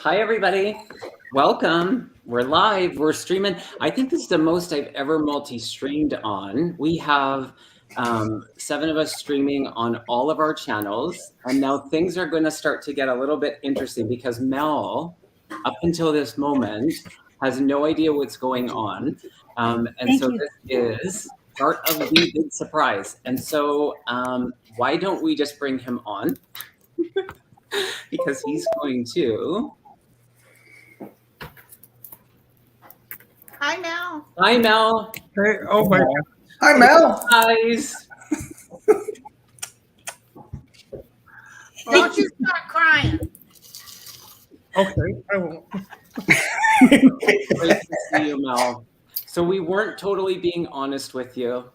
Hi, everybody. Welcome. We're live. We're streaming. I think this is the most I've ever multi-streamed on. We have 7 of us streaming on all of our channels. And now things are going to start to get a little bit interesting because Mel, up until this moment, has no idea what's going on. This is part of the big surprise. And so why don't we just bring him on? Because he's going to... Hi, Mel. Hi, Mel. Hey, oh my God. Hi, Mel. Guys. Don't you start crying. Okay, I won't. Great to see you, Mel. So we weren't totally being honest with you.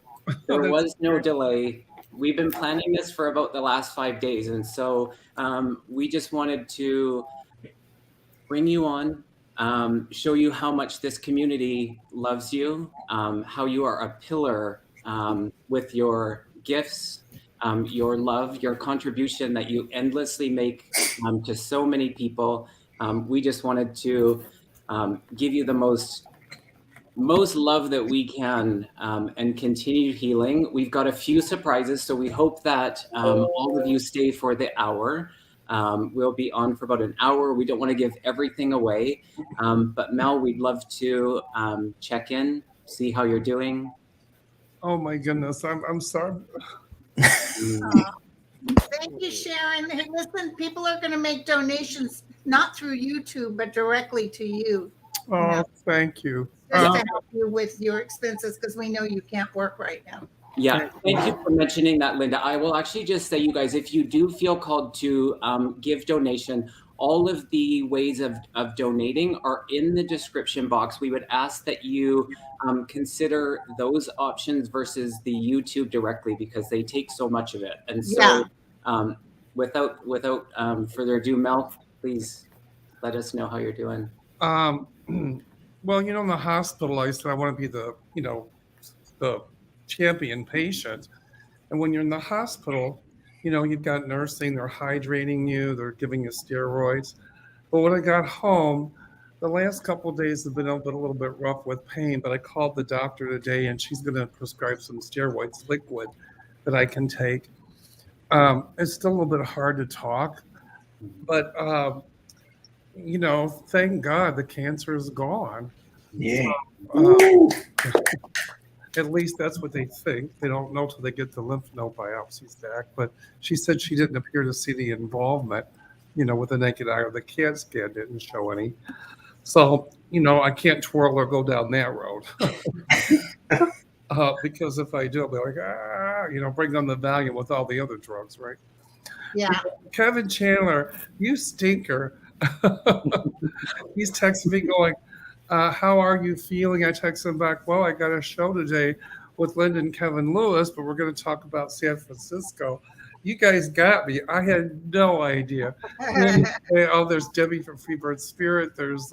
There was no delay. We've been planning this for about the last 5 days. And so we just wanted to bring you on, show you how much this community loves you, how you are a pillar with your gifts, your love, your contribution that you endlessly make to so many people. We just wanted to give you the most love that we can and continue healing. We've got a few surprises, so we hope that all of you stay for the hour. We'll be on for about an hour. We don't want to give everything away, but Mel, we'd love to check in, see how you're doing. Oh my goodness, I'm sorry. Thank you, Sharon. Hey, listen, people are going to make donations not through YouTube, but directly to you. Oh, thank you. Just to help you with your expenses, because we know you can't work right now. Yeah, thank you for mentioning that, Linda. I will actually just say, you guys, if you do feel called to give donation, all of the ways of donating are in the description box. We would ask that you consider those options versus the YouTube directly, because they take so much of it. And so without further ado, Mel, please let us know how you're doing. Well, in the hospital, I said I want to be the champion patient. And when you're in the hospital, you've got nursing, they're hydrating you, they're giving you steroids. But when I got home, the last couple of days have been a little bit rough with pain, but I called the doctor today and she's going to prescribe some steroids, liquid, that I can take. It's still a little bit hard to talk, but, thank God the cancer is gone. Yeah. At least that's what they think. They don't know till they get the lymph node biopsies back. But she said she didn't appear to see the involvement, with the naked eye, or the CAT scan didn't show any. So, I can't twirl or go down that road. Because if I do, I'll be like, bring on the Valium with all the other drugs, right? Yeah. Kevin Chandler, you stinker. He's texting me going, how are you feeling? I text him back, well, I got a show today with Linda and Kevin Lewis, but we're going to talk about San Francisco. You guys got me. I had no idea. There's Debbie from Freebird Spirit. There's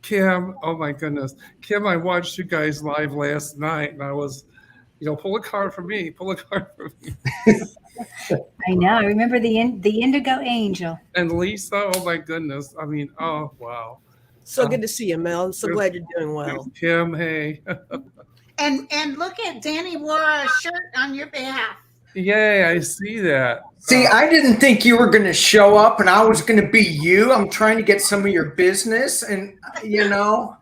Kim. Oh, my goodness. Kim, I watched you guys live last night, and I was, pull a card for me. Pull a card for me. I know. I remember the Indigo Angel. And Lisa, oh, my goodness. I mean, oh, wow. So good to see you, Mel. I'm so glad you're doing well. Kim, hey. And look at Danny wore a shirt on your behalf. Yay, I see that. See, I didn't think you were going to show up and I was going to be you. I'm trying to get some of your business and, Well,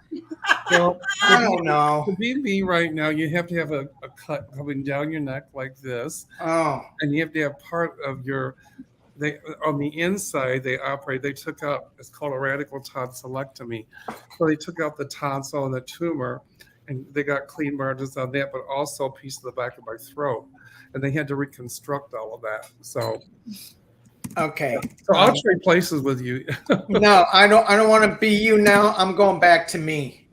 I don't know. to be me right now, you have to have a cut coming down your neck like this. Oh, And you have to have part of they on the inside they took out, it's called a radical tonsillectomy. So they took out the tonsil and the tumor and they got clean margins on that, but also a piece of the back of my throat. And they had to reconstruct all of that. So okay. I'll trade places with you. No, I don't want to be you now. I'm going back to me.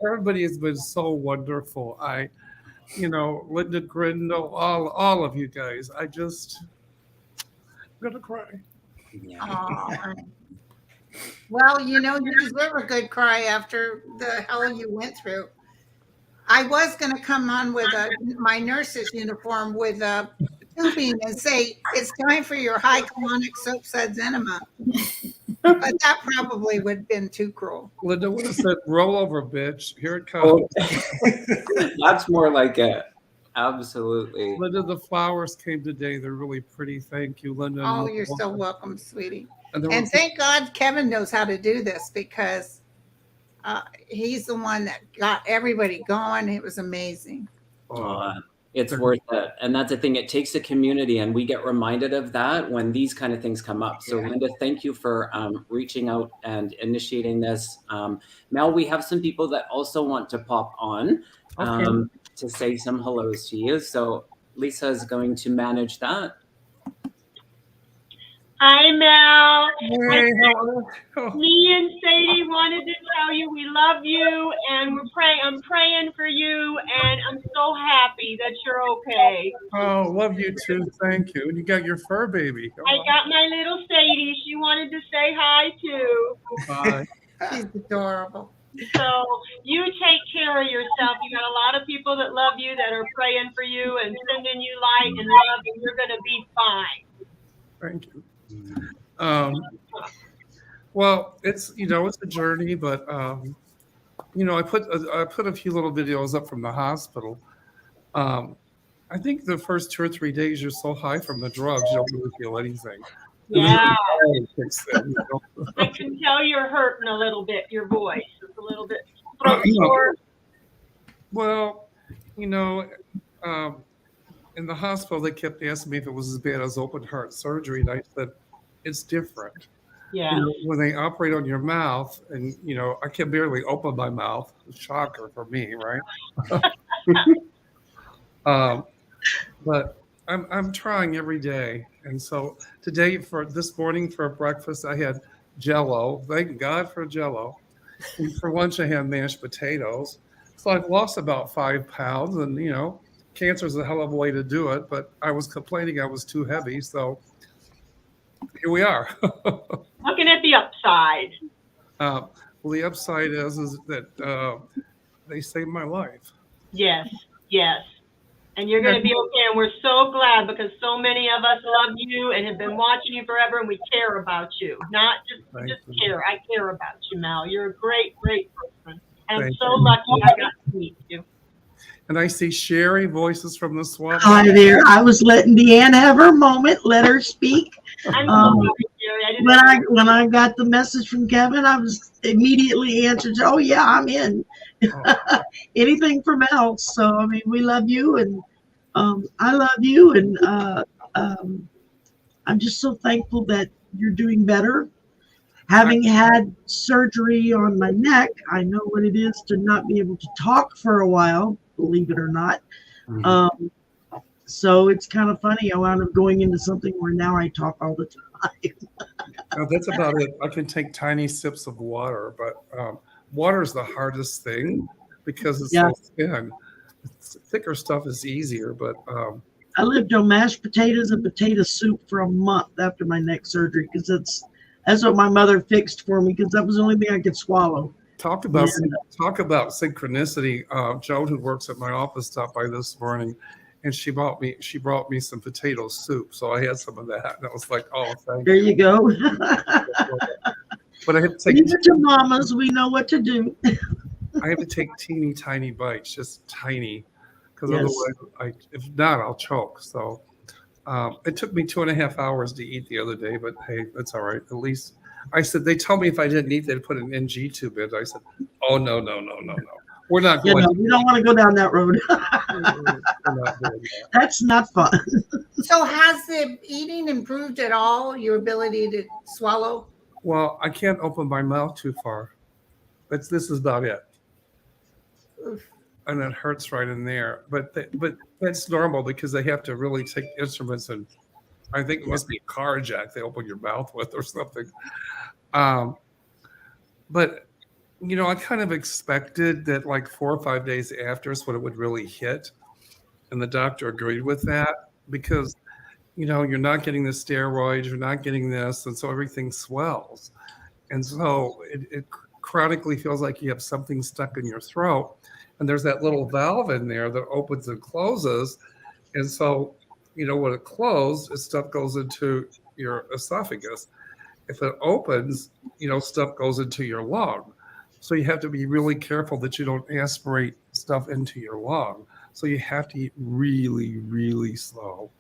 Everybody has been so wonderful. Linda Grindle, all of you guys. I'm gonna cry. Yeah. Aw. Well, you deserve a good cry after the hell you went through. I was going to come on with my nurse's uniform with a tubing and say, it's time for your high colonic soap suds enema. But that probably would have been too cruel. Linda would have said, roll over, bitch. Here it comes. That's more like it. Absolutely. Linda, the flowers came today. They're really pretty. Thank you, Linda. Oh, you're so welcome, sweetie. And And thank God Kevin knows how to do this because he's the one that got everybody going. It was amazing. It's worth it. And that's the thing. It takes a community, and we get reminded of that when these kind of things come up. So, Linda, thank you for reaching out and initiating this. Mel, we have some people that also want to pop on to say some hellos to you. So Lisa is going to manage that. Hi, Mel. Hey, Me and Sadie wanted to tell you we love you, and I'm praying for you, and I'm so happy that you're okay. oh, love you too. Thank you. And you got your fur baby. I got my little Sadie. She wanted to say hi too. Bye. She's adorable. So you take care of yourself. You got a lot of people that love you, that are praying for you and sending you light and love, and you're going to be fine. Thank you. Well, it's a journey, but I put a few little videos up from the hospital. I think the first 2 or 3 days you're so high from the drugs you don't really feel anything. Yeah. I can tell you're hurting a little bit. Your voice is a little bit throat sore. Well, in the hospital they kept asking me if it was as bad as open heart surgery, and I said it's different. Yeah. When they operate on your mouth, and I can barely open my mouth. Shocker for me, right? But I'm trying every day, and so today this morning for breakfast I had Jell-O. Thank God for Jell-O. And for lunch I had mashed potatoes. So I've lost about 5 pounds, and cancer is a hell of a way to do it. But I was complaining I was too heavy, so here we are. Looking at the upside. Well, the upside is that they saved my life. Yes. And you're going to be okay. And we're so glad because so many of us love you and have been watching you forever, and we care about you. Not just care. I care about you, Mel. You're a great, great person. And I'm so lucky I got to meet you. And I see Sherry, voices from the swamp. Hi there. I was letting Deanna have her moment. Let her speak. I'm so sorry, Sherry. When I got the message from Kevin, I was immediately answered, oh, yeah, I'm in. Anything for Mel. So, I mean, we love you, and I love you. And I'm just so thankful that you're doing better. Having had surgery on my neck, I know what it is to not be able to talk for a while, believe it or not. Mm-hmm. So it's kind of funny. I wound up going into something where now I talk all the time. No, that's about it. I can take tiny sips of water, but water is the hardest thing because it's so thin. Thicker stuff is easier, but I lived on mashed potatoes and potato soup for a month after my neck surgery because that's what my mother fixed for me because that was the only thing I could swallow. Talk about synchronicity. Joan, who works at my office, stopped by this morning, and she brought me some potato soup. So I had some of that, and I was like, "Oh, thank there you go." But I had to take. These are your mamas. We know what to do. I have to take teeny tiny bites, just tiny, because Yes. otherwise, if not, I'll choke. So it took me 2.5 hours to eat the other day, but hey, that's all right. At least I said they told me if I didn't eat, they'd put an NG tube in. I said, oh no, no, no, no, no. We're not You going. know, we don't want to go down that road. We're not doing that. That's not fun. So has the eating improved at all? Your ability to swallow? Well, I can't open my mouth too far. This is about it. Oof. And it hurts right in there. But that's normal because they have to really take instruments, and I think it must be a car jack they open your mouth with or something. But I kind of expected that like 4 or 5 days after is when it would really hit, and the doctor agreed with that because you're not getting the steroids, you're not getting this, and so everything swells, and so it chronically feels like you have something stuck in your throat. And there's that little valve in there that opens and closes. And so, when it closes, stuff goes into your esophagus. If it opens, stuff goes into your lung. So you have to be really careful that you don't aspirate stuff into your lung. So you have to eat really, really slow.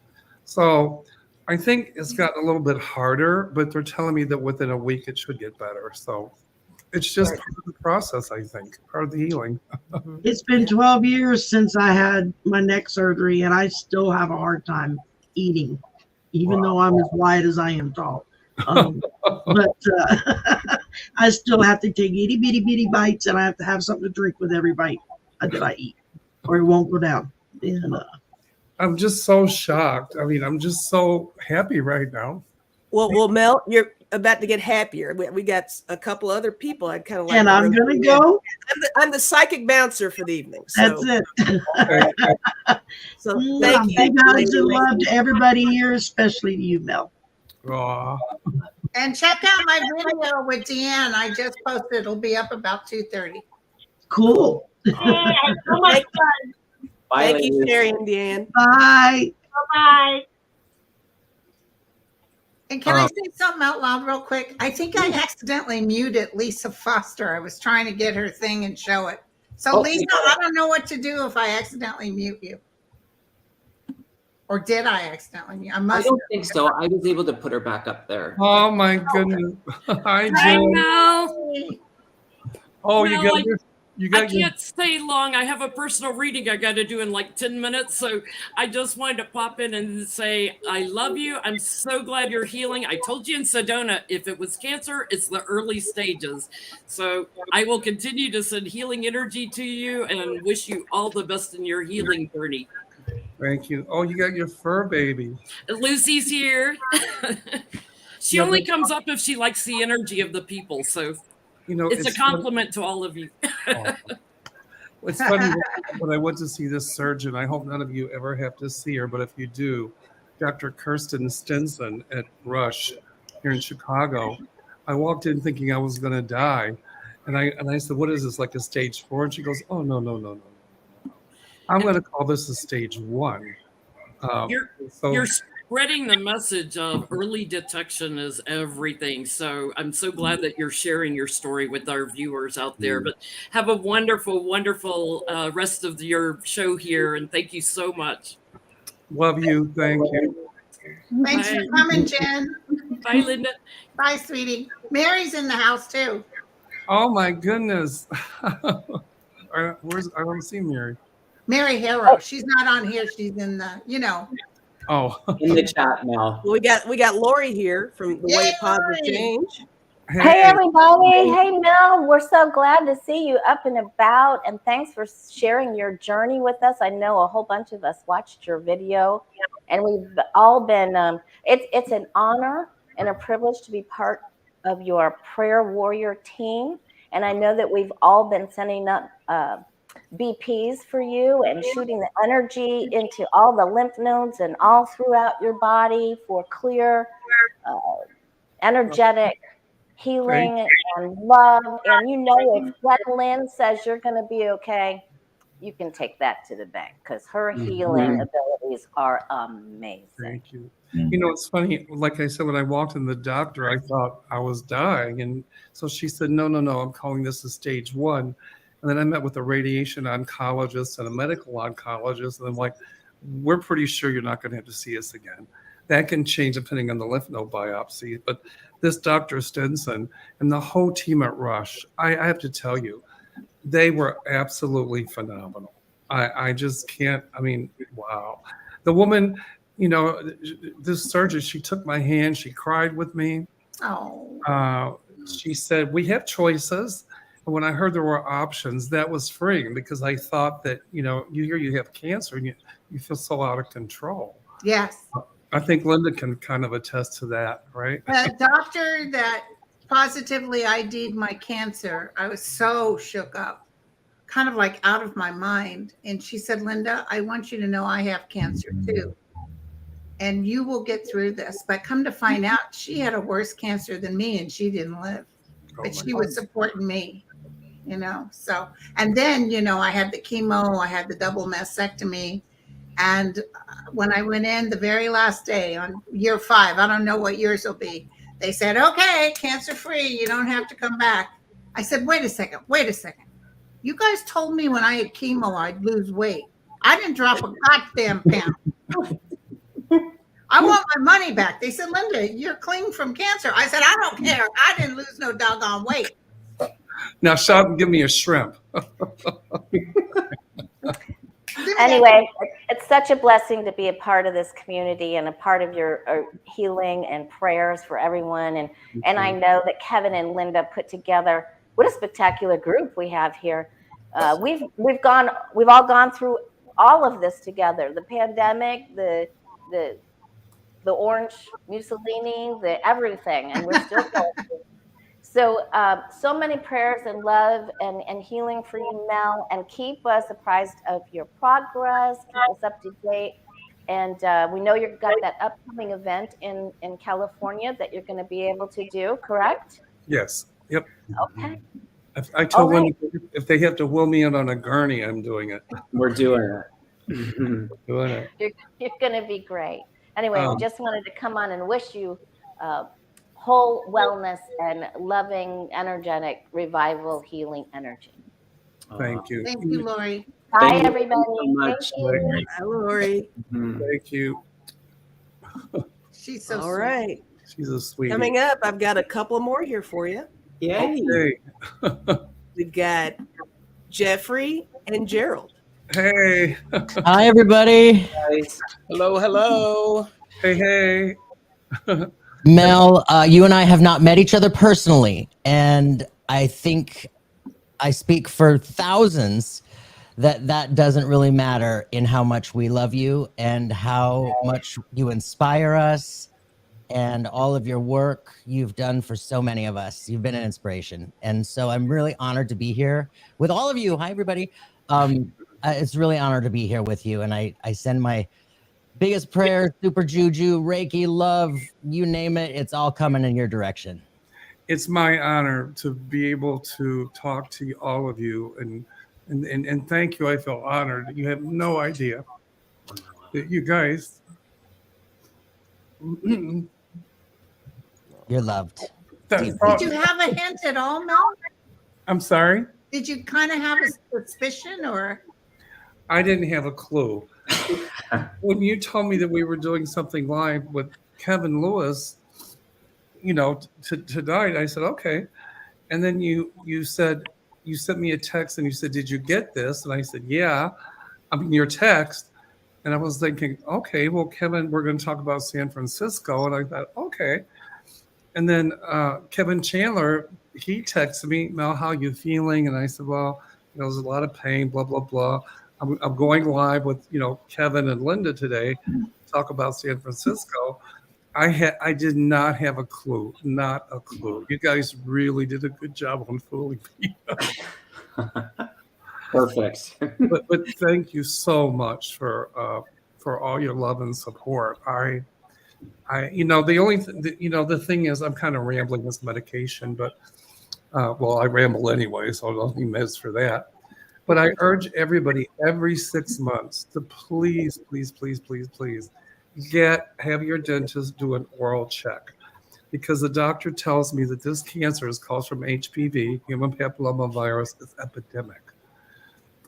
So I think it's gotten a little bit harder, but they're telling me that within a week it should get better. So it's just part of the process, I think, part of the healing. It's been 12 years since I had my neck surgery, and I still have a hard time eating, even though I'm as wide as I am tall. But I still have to take itty bitty bitty bites, and I have to have something to drink with every bite that I eat, or it won't go down. And I'm just so shocked. I mean, I'm just so happy right now. Well, Mel, you're about to get happier. We got a couple other people I'd kind of like. and I'm gonna go. I'm the psychic bouncer for the evening. So, That's it. so thank you. Big hugs and love to everybody here, especially to you, Mel. Aw. And check out my video with Deanne. I just posted. It'll be up about 2:30. Cool. Hey, I had so much fun. Bye, Thank you, ladies. Sherry and Deanne. Bye. Bye-bye. And can I say something out loud real quick? I think I accidentally muted Lisa Foster. I was trying to get her thing and show it. So, Lisa, I don't know what to do if I accidentally mute you. Or did I accidentally mute? I I must. don't think so. I was able to put her back up there. Oh my goodness. Hi, Hi, Jill. Mel. Oh, Mel, you I got your can't stay long. I have a personal reading I got to do in like 10 minutes. So I just wanted to pop in and say, I love you. I'm so glad you're healing. I told you in Sedona, if it was cancer, it's the early stages. So I will continue to send healing energy to you and wish you all the best in your healing journey. Thank you. Oh, you got your fur baby. Lucy's here. She Yeah, only but- comes up if she likes the energy of the people. So it's a compliment to all of you. It's funny when I went to see this surgeon. I hope none of you ever have to see her, but if you do, Dr. Kirsten Stinson at Rush here in Chicago. I walked in thinking I was going to die, and I said, "What is this, like a stage 4?" And she goes, "Oh no, no, no, no. I'm going to call this a stage 1." You're spreading the message of early detection is everything. So I'm so glad that you're sharing your story with our viewers out there. But have a wonderful, wonderful rest of your show here. And thank you so much. Love you. Thank you. Thanks for coming, Jen. Bye, Linda. Bye, sweetie. Mary's in the house too. Oh my goodness. I don't see Mary. Mary Harrow. She's not on here. She's in the, Oh, In the chat now. Well, we got Lori here from the Way of Positive Lori. Change. Hey everybody. Hey Mel, we're so glad to see you up and about, and thanks for sharing your journey with us. I know a whole bunch of us watched your video, and we've all been it's an honor and a privilege to be part of your prayer warrior team, and I know that we've all been sending up BPs for you and shooting the energy into all the lymph nodes and all throughout your body for clear energetic healing and love. And if Gwendolyn says you're going to be okay, you can take that to the bank because her healing abilities are amazing. Thank you. It's funny. Like I said, when I walked in the doctor, I thought I was dying. And so she said, no, I'm calling this a stage 1. And then I met with a radiation oncologist and a medical oncologist, and I'm like, we're pretty sure you're not going to have to see us again. That can change depending on the lymph node biopsy. But this Dr. Stinson and the whole team at Rush, I have to tell you, they were absolutely phenomenal. I just can't, I mean, wow. The woman, you know, this surgeon, she took my hand, she cried with me. Oh. She said, we have choices. And when I heard there were options, that was freeing because I thought that, you know, you hear you have cancer and you feel so out of control. Yes. I think Linda can kind of attest to that, right? The doctor that positively ID'd my cancer, I was so shook up, kind of like out of my mind. And she said, Linda, I want you to know I have cancer too. And you will get through this. But come to find out, she had a worse cancer than me and she didn't live. But she was supporting me, you know. So, and then, you know, I had the chemo, I had the double mastectomy. And when I went in the very last day on year 5, I don't know what yours will be, they said, okay, cancer free, you don't have to come back. I said, wait a second. You guys told me when I had chemo I'd lose weight. I didn't drop a goddamn pound. I want my money back. They said, Linda, you're clean from cancer. I said, I don't care. I didn't lose no doggone weight. Now shout and give me a shrimp. Anyway, it's such a blessing to be a part of this community and a part of your healing and prayers for everyone. And I know that Kevin and Linda put together, what a spectacular group we have here. We've all gone through all of this together, the pandemic, the orange Mussolini, the everything, and we're still going through. So many prayers and love and healing for you, Mel, and keep us apprised of your progress, keep us up to date. And we know you've got that upcoming event in California that you're going to be able to do, correct? Yes. Yep. Okay. I told Linda if they have to wheel me in on a gurney, I'm doing it. We're doing it. Doing it. You're going to be great. Anyway, we just wanted to come on and wish you whole wellness and loving, energetic, revival, healing energy. Thank you. Thank you, Lori. Bye, everybody. So much. Thank Hi, Lori. Thank you. She's so All sweet. right. She's a sweetie. Coming up, I've got a couple more here for you. Yay. Okay. We've got Jeffrey and Gerald. Hey. Hi, everybody. Guys. Hello. Hey. Mel, you and I have not met each other personally, and I think I speak for thousands that doesn't really matter in how much we love you and how much you inspire us and all of your work you've done for so many of us. You've been an inspiration. And so I'm really honored to be here with all of you. Hi, everybody. It's really an honor to be here with you. And I send my biggest prayers, super juju, Reiki, love, you name it. It's all coming in your direction. It's my honor to be able to talk to all of you and thank you. I feel honored. You have no idea that you guys. You're loved. Did you have a hint at all, Mel? I'm sorry? Did you kind of have a suspicion or? I didn't have a clue. When you told me that we were doing something live with Kevin Lewis, you know, tonight, I said, okay. And then you said, you sent me a text and you said, did you get this? And I said, yeah. I mean, your text. And I was thinking, okay, well, Kevin, we're going to talk about San Francisco. And I thought, okay. And then Kevin Chandler, he texted me, Mel, how you feeling? And I said, well, you know, there's a lot of pain, blah, blah, blah. I'm going live with, you know, Kevin and Linda today to talk about San Francisco. I did not have a clue, not a clue. You guys really did a good job on fooling me. Perfect. but thank you so much for all your love and support. You know, the thing is, I'm kind of rambling this medication, but well, I ramble anyway, so I don't need meds for that. But I urge everybody every 6 months to please have your dentist do an oral check, because the doctor tells me that this cancer is caused from HPV, human papillomavirus. It's epidemic.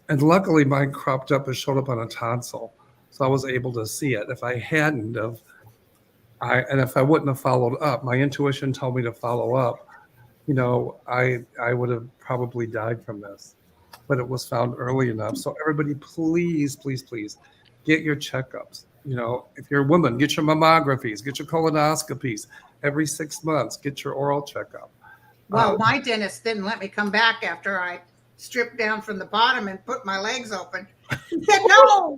And luckily mine cropped up and showed up on a tonsil. So I was able to see it. If I hadn't of, and if I wouldn't have followed up, my intuition told me to follow up, I would have probably died from this. But it was found early enough. So everybody, please, please, please get your checkups. If you're a woman, get your mammographies, get your colonoscopies every 6 months, get your oral checkup. Well, my dentist didn't let me come back after I stripped down from the bottom and put my legs open. He said, no,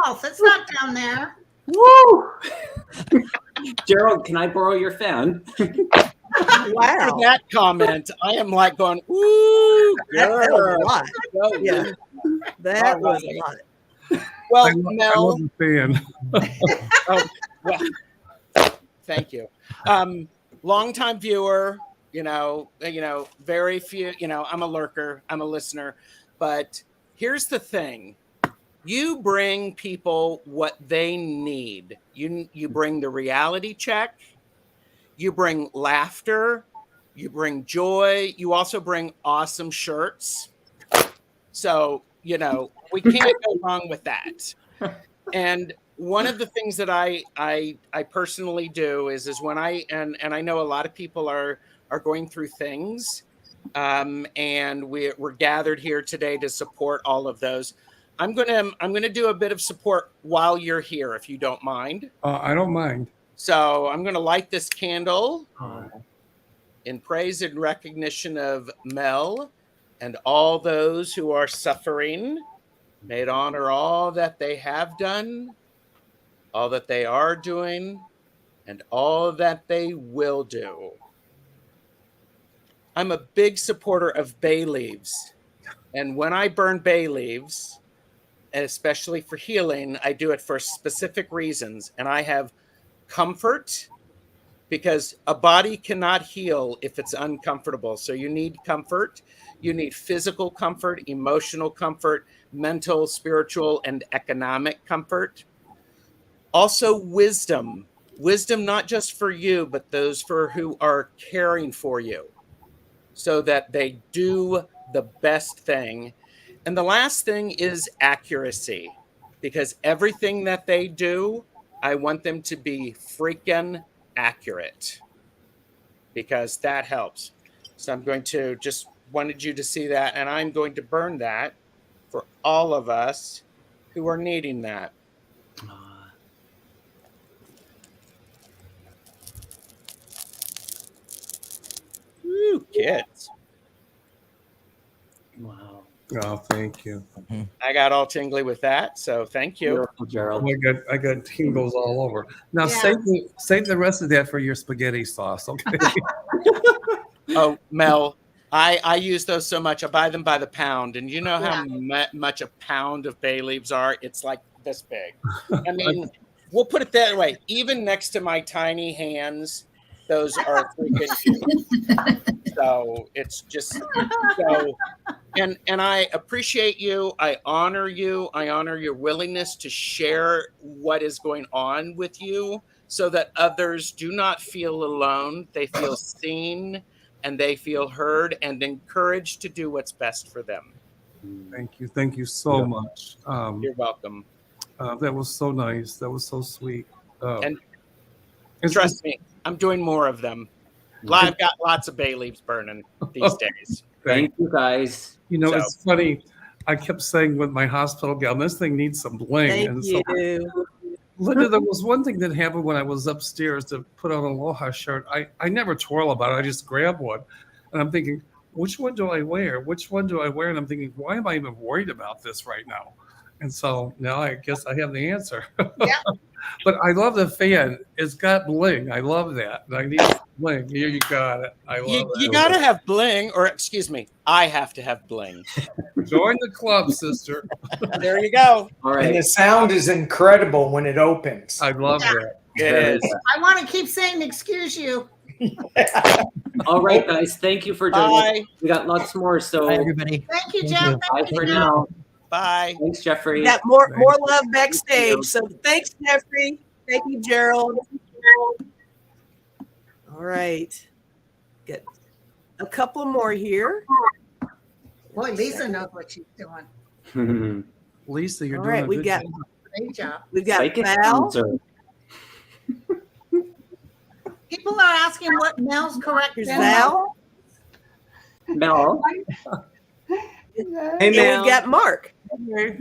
mouth, it's not down there. Woo! Gerald, can I borrow your fan? Wow. After that comment, I am like going, ooh, That was a girl. lot. Go, Yeah. Lynn. That All was right. a lot. Well, I Mel, love the fan. oh, well, thank you. Longtime viewer, very few, I'm a lurker, I'm a listener, but here's the thing. You bring people what they need. You bring the reality check, you bring laughter, you bring joy, you also bring awesome shirts. So, we can't go wrong with that. And one of the things that I personally do is when and I know a lot of people are going through things, and we're gathered here today to support all of those. I'm gonna do a bit of support while you're here, if you don't mind. I don't mind. So I'm gonna light this candle in praise and recognition of Mel and all those who are suffering. May it honor all that they have done, all that they are doing, and all that they will do. I'm a big supporter of bay leaves. And when I burn bay leaves, and especially for healing, I do it for specific reasons. And I have comfort, because a body cannot heal if it's uncomfortable. So you need comfort. You need physical comfort, emotional comfort, mental, spiritual, and economic comfort. Also wisdom. Wisdom not just for you, but those for who are caring for you, so that they do the best thing. And the last thing is accuracy, because everything that they do, I want them to be freaking accurate, because that helps. So I'm going to just wanted you to see that, and I'm going to burn that for all of us who are needing that. Woo, kids. Wow. Oh, thank you. I got all tingly with that, so thank you. Beautiful, Gerald. Oh, I got tingles all over. Now Yeah. save the rest of that for your spaghetti sauce, okay? Oh, Mel, I use those so much. I buy them by the pound, and you know how much a pound of bay leaves are? It's like this big. I mean, we'll put it that way. Even next to my tiny hands, those are freaking huge. So it's just so. And I appreciate you. I honor you. I honor your willingness to share what is going on with you, so that others do not feel alone. They feel seen, and they feel heard and encouraged to do what's best for them. Thank you so much. You're welcome. That was so nice. That was so sweet. And trust me, I'm doing more of them. I've got lots of bay leaves burning these days. Thank you, guys. It's funny. I kept saying with my hospital gown, this thing needs some bling. Thank you. Linda, there was one thing that happened when I was upstairs to put on an Aloha shirt. I never twirl about it. I just grab one. And I'm thinking, which one do I wear? Which one do I wear? And I'm thinking, why am I even worried about this right now? And so now I guess I have the answer. Yeah. But I love the fan. It's got bling. I love that. I need bling. Here, you got it. I love it. You got to have bling, or excuse me, I have to have bling. Join the club, sister. There you go. All right. And the sound is incredible when it opens. I love that. It is. I want to keep saying, excuse you. All right, guys. Thank you for joining. Bye. We got lots more. So Bye, everybody. Thank you, Thank Jeff. you. bye Thank for you. now. Bye. Thanks, Jeffrey. We got more love backstage. So thanks, Jeffrey. Thank you, Gerald. All right. Get a couple more here. Boy, Lisa knows what she's doing. Lisa, you're All doing right, a we good got job. Great job. we've got Psychic Val. bouncer. People are asking what Mel's correct. Here's Venmo. Val. Mel, And Hey, we've Mel. got Mark. Hey.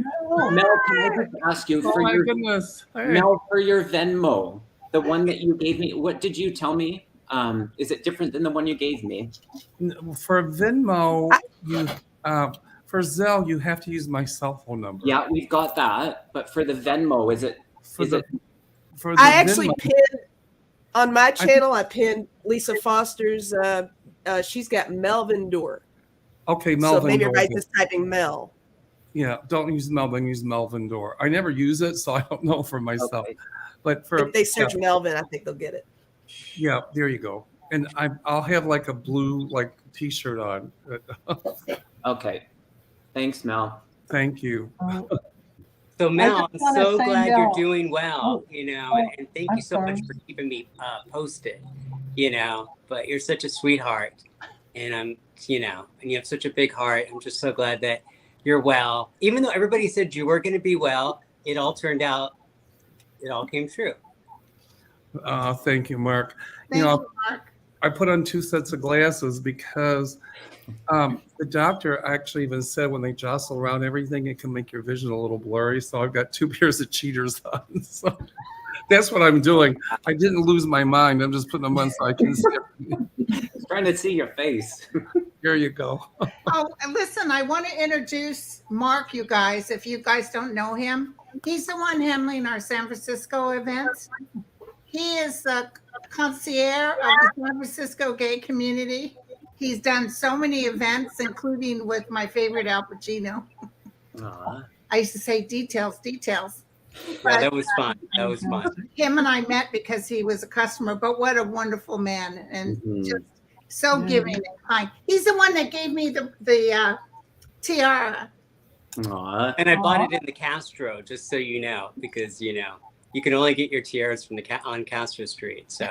Mel, can I just ask you Oh for my your goodness. Hey. Mel, for your Venmo, the one that you gave me? What did you tell me? Is it different than the one you gave me? For Venmo, you for Zelle, you have to use my cell phone number. Yeah, we've got that. But for the Venmo, is it? For the I actually Venmo, pinned on my channel. I pinned Lisa Foster's. She's got Melvin Door. okay, So Melvin maybe Door. everybody's just typing Mel. Yeah, don't use Melvin, use Melvin Door. I never use it, so I don't know for myself. Okay. But for If they search Melvin, I think they'll get it. yeah, there you go. And I'll have like a blue like T-shirt on. Okay. Thanks, Mel. Thank you. So Mel, I'm wanna so say, glad Mel- you're doing well, and thank I'm you so much sorry. for keeping me posted, but you're such a sweetheart, and and you have such a big heart. I'm just so glad that you're well. Even though everybody said you were going to be well, it all turned out, it all came true. Thank you, Mark. Thank you, Mark. I put on 2 sets of glasses because the doctor actually even said when they jostle around everything, it can make your vision a little blurry. So I've got 2 pairs of cheaters on. So that's what I'm doing. I didn't lose my mind. I'm just putting them on so I can see everything. Just trying to see your face. Here you go. Oh, and listen, I want to introduce Mark, you guys, if you guys don't know him. He's the one handling our San Francisco events. He is the concierge of the San Francisco gay community. He's done so many events, including with my favorite Al Pacino. Aw. I used to say details. Yeah, that was fun. That was fun. Him and I met because he was a customer, but what a wonderful man, and just so giving and kind. He's the one that gave me the tiara. Aw. And I bought it in the Castro, just so you know, because you can only get your tiaras from on Castro Street. So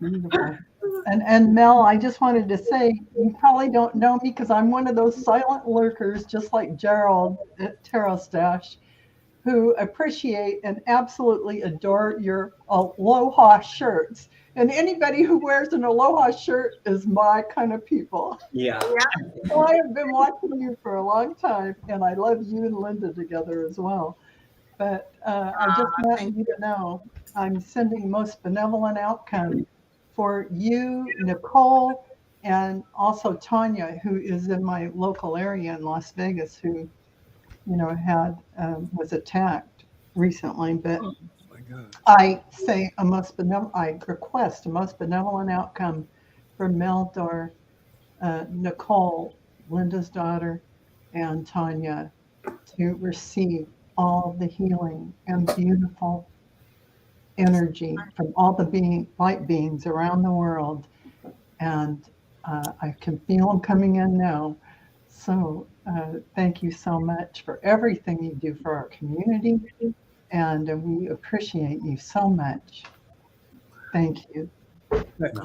Beautiful. And Mel, I just wanted to say, you probably don't know me because I'm one of those silent lurkers, just like Gerald at Tarot Stash, who appreciate and absolutely adore your Aloha shirts. And anybody who wears an Aloha shirt is my kind of people. Yeah. So I have been watching you for a long time, and I love you and Linda together as well. But I just want you to know I'm sending most benevolent outcome for you, Nicole, and also Tanya, who is in my local area in Las Vegas, who, was attacked recently. But I say I request a most benevolent outcome for Meldor, Nicole, Linda's daughter, and Tanya to receive all the healing and beautiful energy from all the light beings around the world. And I can feel them coming in now. So thank you so much for everything you do for our community. And we appreciate you so much. Thank you.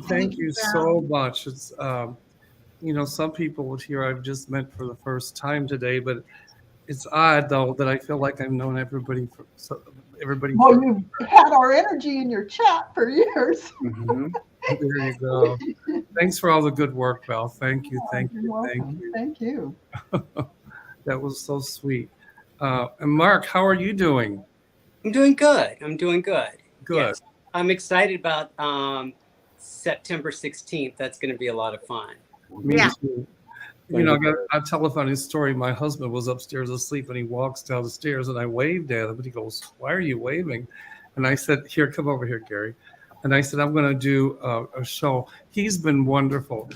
Thank you so much. It's some people would hear I've just met for the first time today, but it's odd though that I feel like I've known everybody everybody. Well, you've had our energy in your chat for years. Mm-hmm. There you go. Thanks for all the good work, Val. Thank you. Thank you. Welcome. Thank you. That was so sweet. And Mark, how are you doing? I'm doing good. Good. Yes. I'm excited about September 16th. That's going to be a lot of fun. Me too. I'll tell a funny story. My husband was upstairs asleep and he walks down the stairs and I waved at him and he goes, "Why are you waving?" And I said, "Here, come over here, Gary." And I said, "I'm going to do a show." He's been wonderful.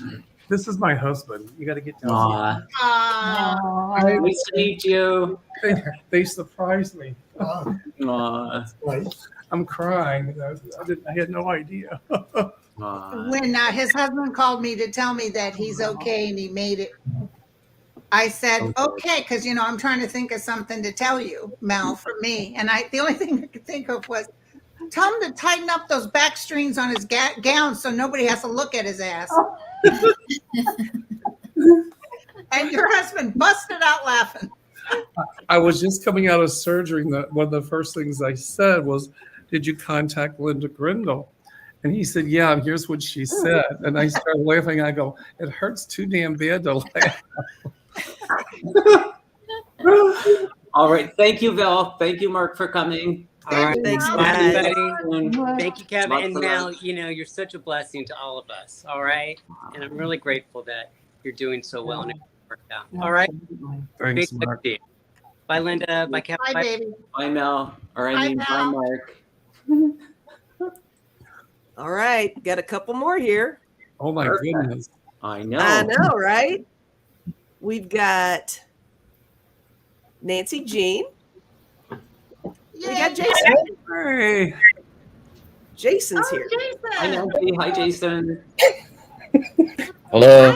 This is my husband. You got to get down. Nice to meet you. They surprised me. Aww. I'm crying. I had no idea. When his husband called me to tell me that he's okay and he made it, I said, okay, because, I'm trying to think of something to tell you, Mel, for me. And the only thing I could think of was, tell him to tighten up those back strings on his gown so nobody has to look at his ass. And your husband busted out laughing. I was just coming out of surgery, and one of the first things I said was, "Did you contact Linda Grindle?" And he said, "Yeah, and here's what she said." And I started laughing. I go, "It hurts too damn bad to laugh." All right. Thank you, Bill. Thank you, Mark, for coming. All right. Thanks, Bye, guys. everybody. Thank you, Kevin. Lots And of Mel, love. you're such a blessing to all of us. All right. And I'm really grateful that you're doing so well and it worked out. All right. Thanks, Big Mark. to you. Bye, Linda. Bye, Kevin. Bye, baby. Bye, Mel. Or I Bye, mean, bye, Mel. Mark. All right, got a couple more here. Oh my Perfect. goodness. I know. I know, right? We've got Nancy Jean. We got Jason. Hey. Jason's here. Hi, Nancy. Hi, Jason. Hello.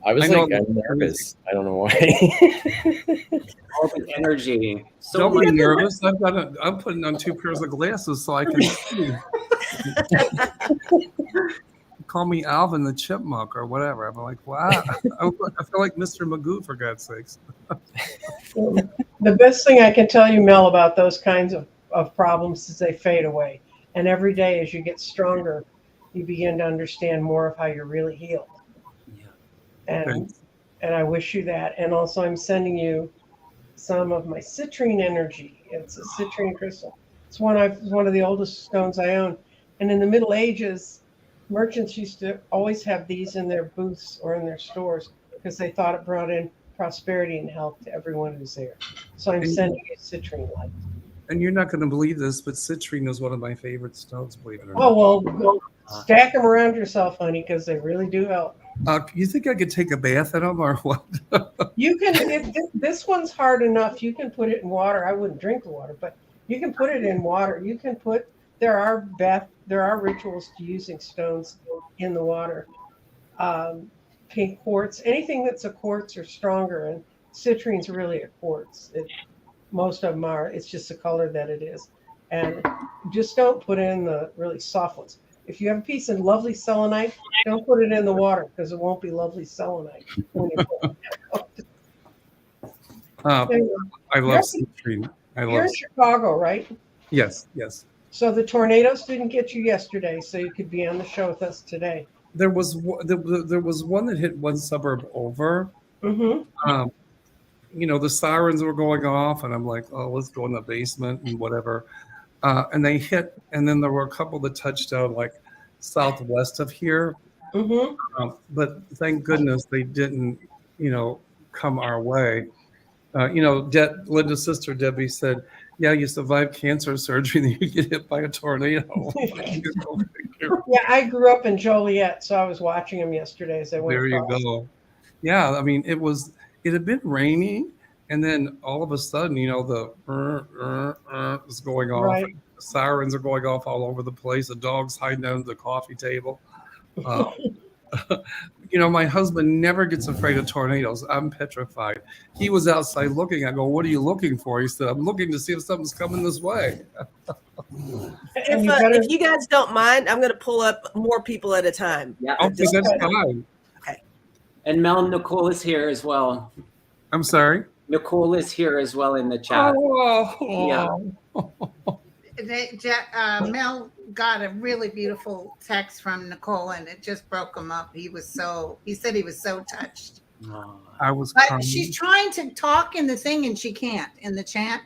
I was know like, I'm nervous. I don't know why. All the energy. So Don't be much- nervous. I'm putting on 2 pairs of glasses so I can see. Call me Alvin the Chipmunk or whatever. I'm like, wow. I feel like Mr. Magoo, for God's sakes. The best thing I can tell you, Mel, about those kinds of problems is they fade away. And every day as you get stronger, you begin to understand more of how you're really healed. And I wish you that. And also I'm sending you some of my citrine energy. It's a citrine crystal. It's one of the oldest stones I own. And in the Middle Ages, merchants used to always have these in their booths or in their stores because they thought it brought in prosperity and health to everyone who's there. So I'm sending you citrine light. And you're not going to believe this, but citrine is one of my favorite stones, believe it or not. Oh, well, stack them around yourself, honey, because they really do help. You think I could take a bath in them or what? You can, if this one's hard enough, you can put it in water. I wouldn't drink the water, but you can put it in water. You can put, there are rituals to using stones in the water. Pink quartz, anything that's a quartz or stronger, and citrine's really a quartz. Most of them are, it's just the color that it is. And just don't put in the really soft ones. If you have a piece of lovely selenite, don't put it in the water because it won't be lovely selenite when you put it. I love citrine. You're in Chicago, right? Yes. So the tornadoes didn't get you yesterday, so you could be on the show with us today. There was one that hit one suburb over. Mm-hmm. The sirens were going off, and I'm like, oh, let's go in the basement and whatever. And they hit, and then there were a couple that touched down like southwest of here. Mm-hmm. But thank goodness they didn't, come our way. Linda's sister Debbie said, "Yeah, you survived cancer surgery, and you get hit by a tornado." Yeah, I grew up in Joliet, so I was watching them yesterday as they went There you across. go. Yeah, I mean, it had been raining, and then all of a sudden, the is going off. Right. The sirens are going off all over the place. The dog's hiding under the coffee table. My husband never gets afraid of tornadoes. I'm petrified. He was outside looking. I go, "What are you looking for?" He said, "I'm looking to see if something's coming this way." If you guys don't mind, I'm going to pull up more people at a time. Yeah, Okay, that's fine. Okay. And Mel, Nicole is here as well. I'm sorry? Nicole is here as well in the chat. Mel got a really beautiful text from Nicole, and it just broke him up. He said he was so touched. I was But crying. she's trying to talk in the thing, and she can't in the chat.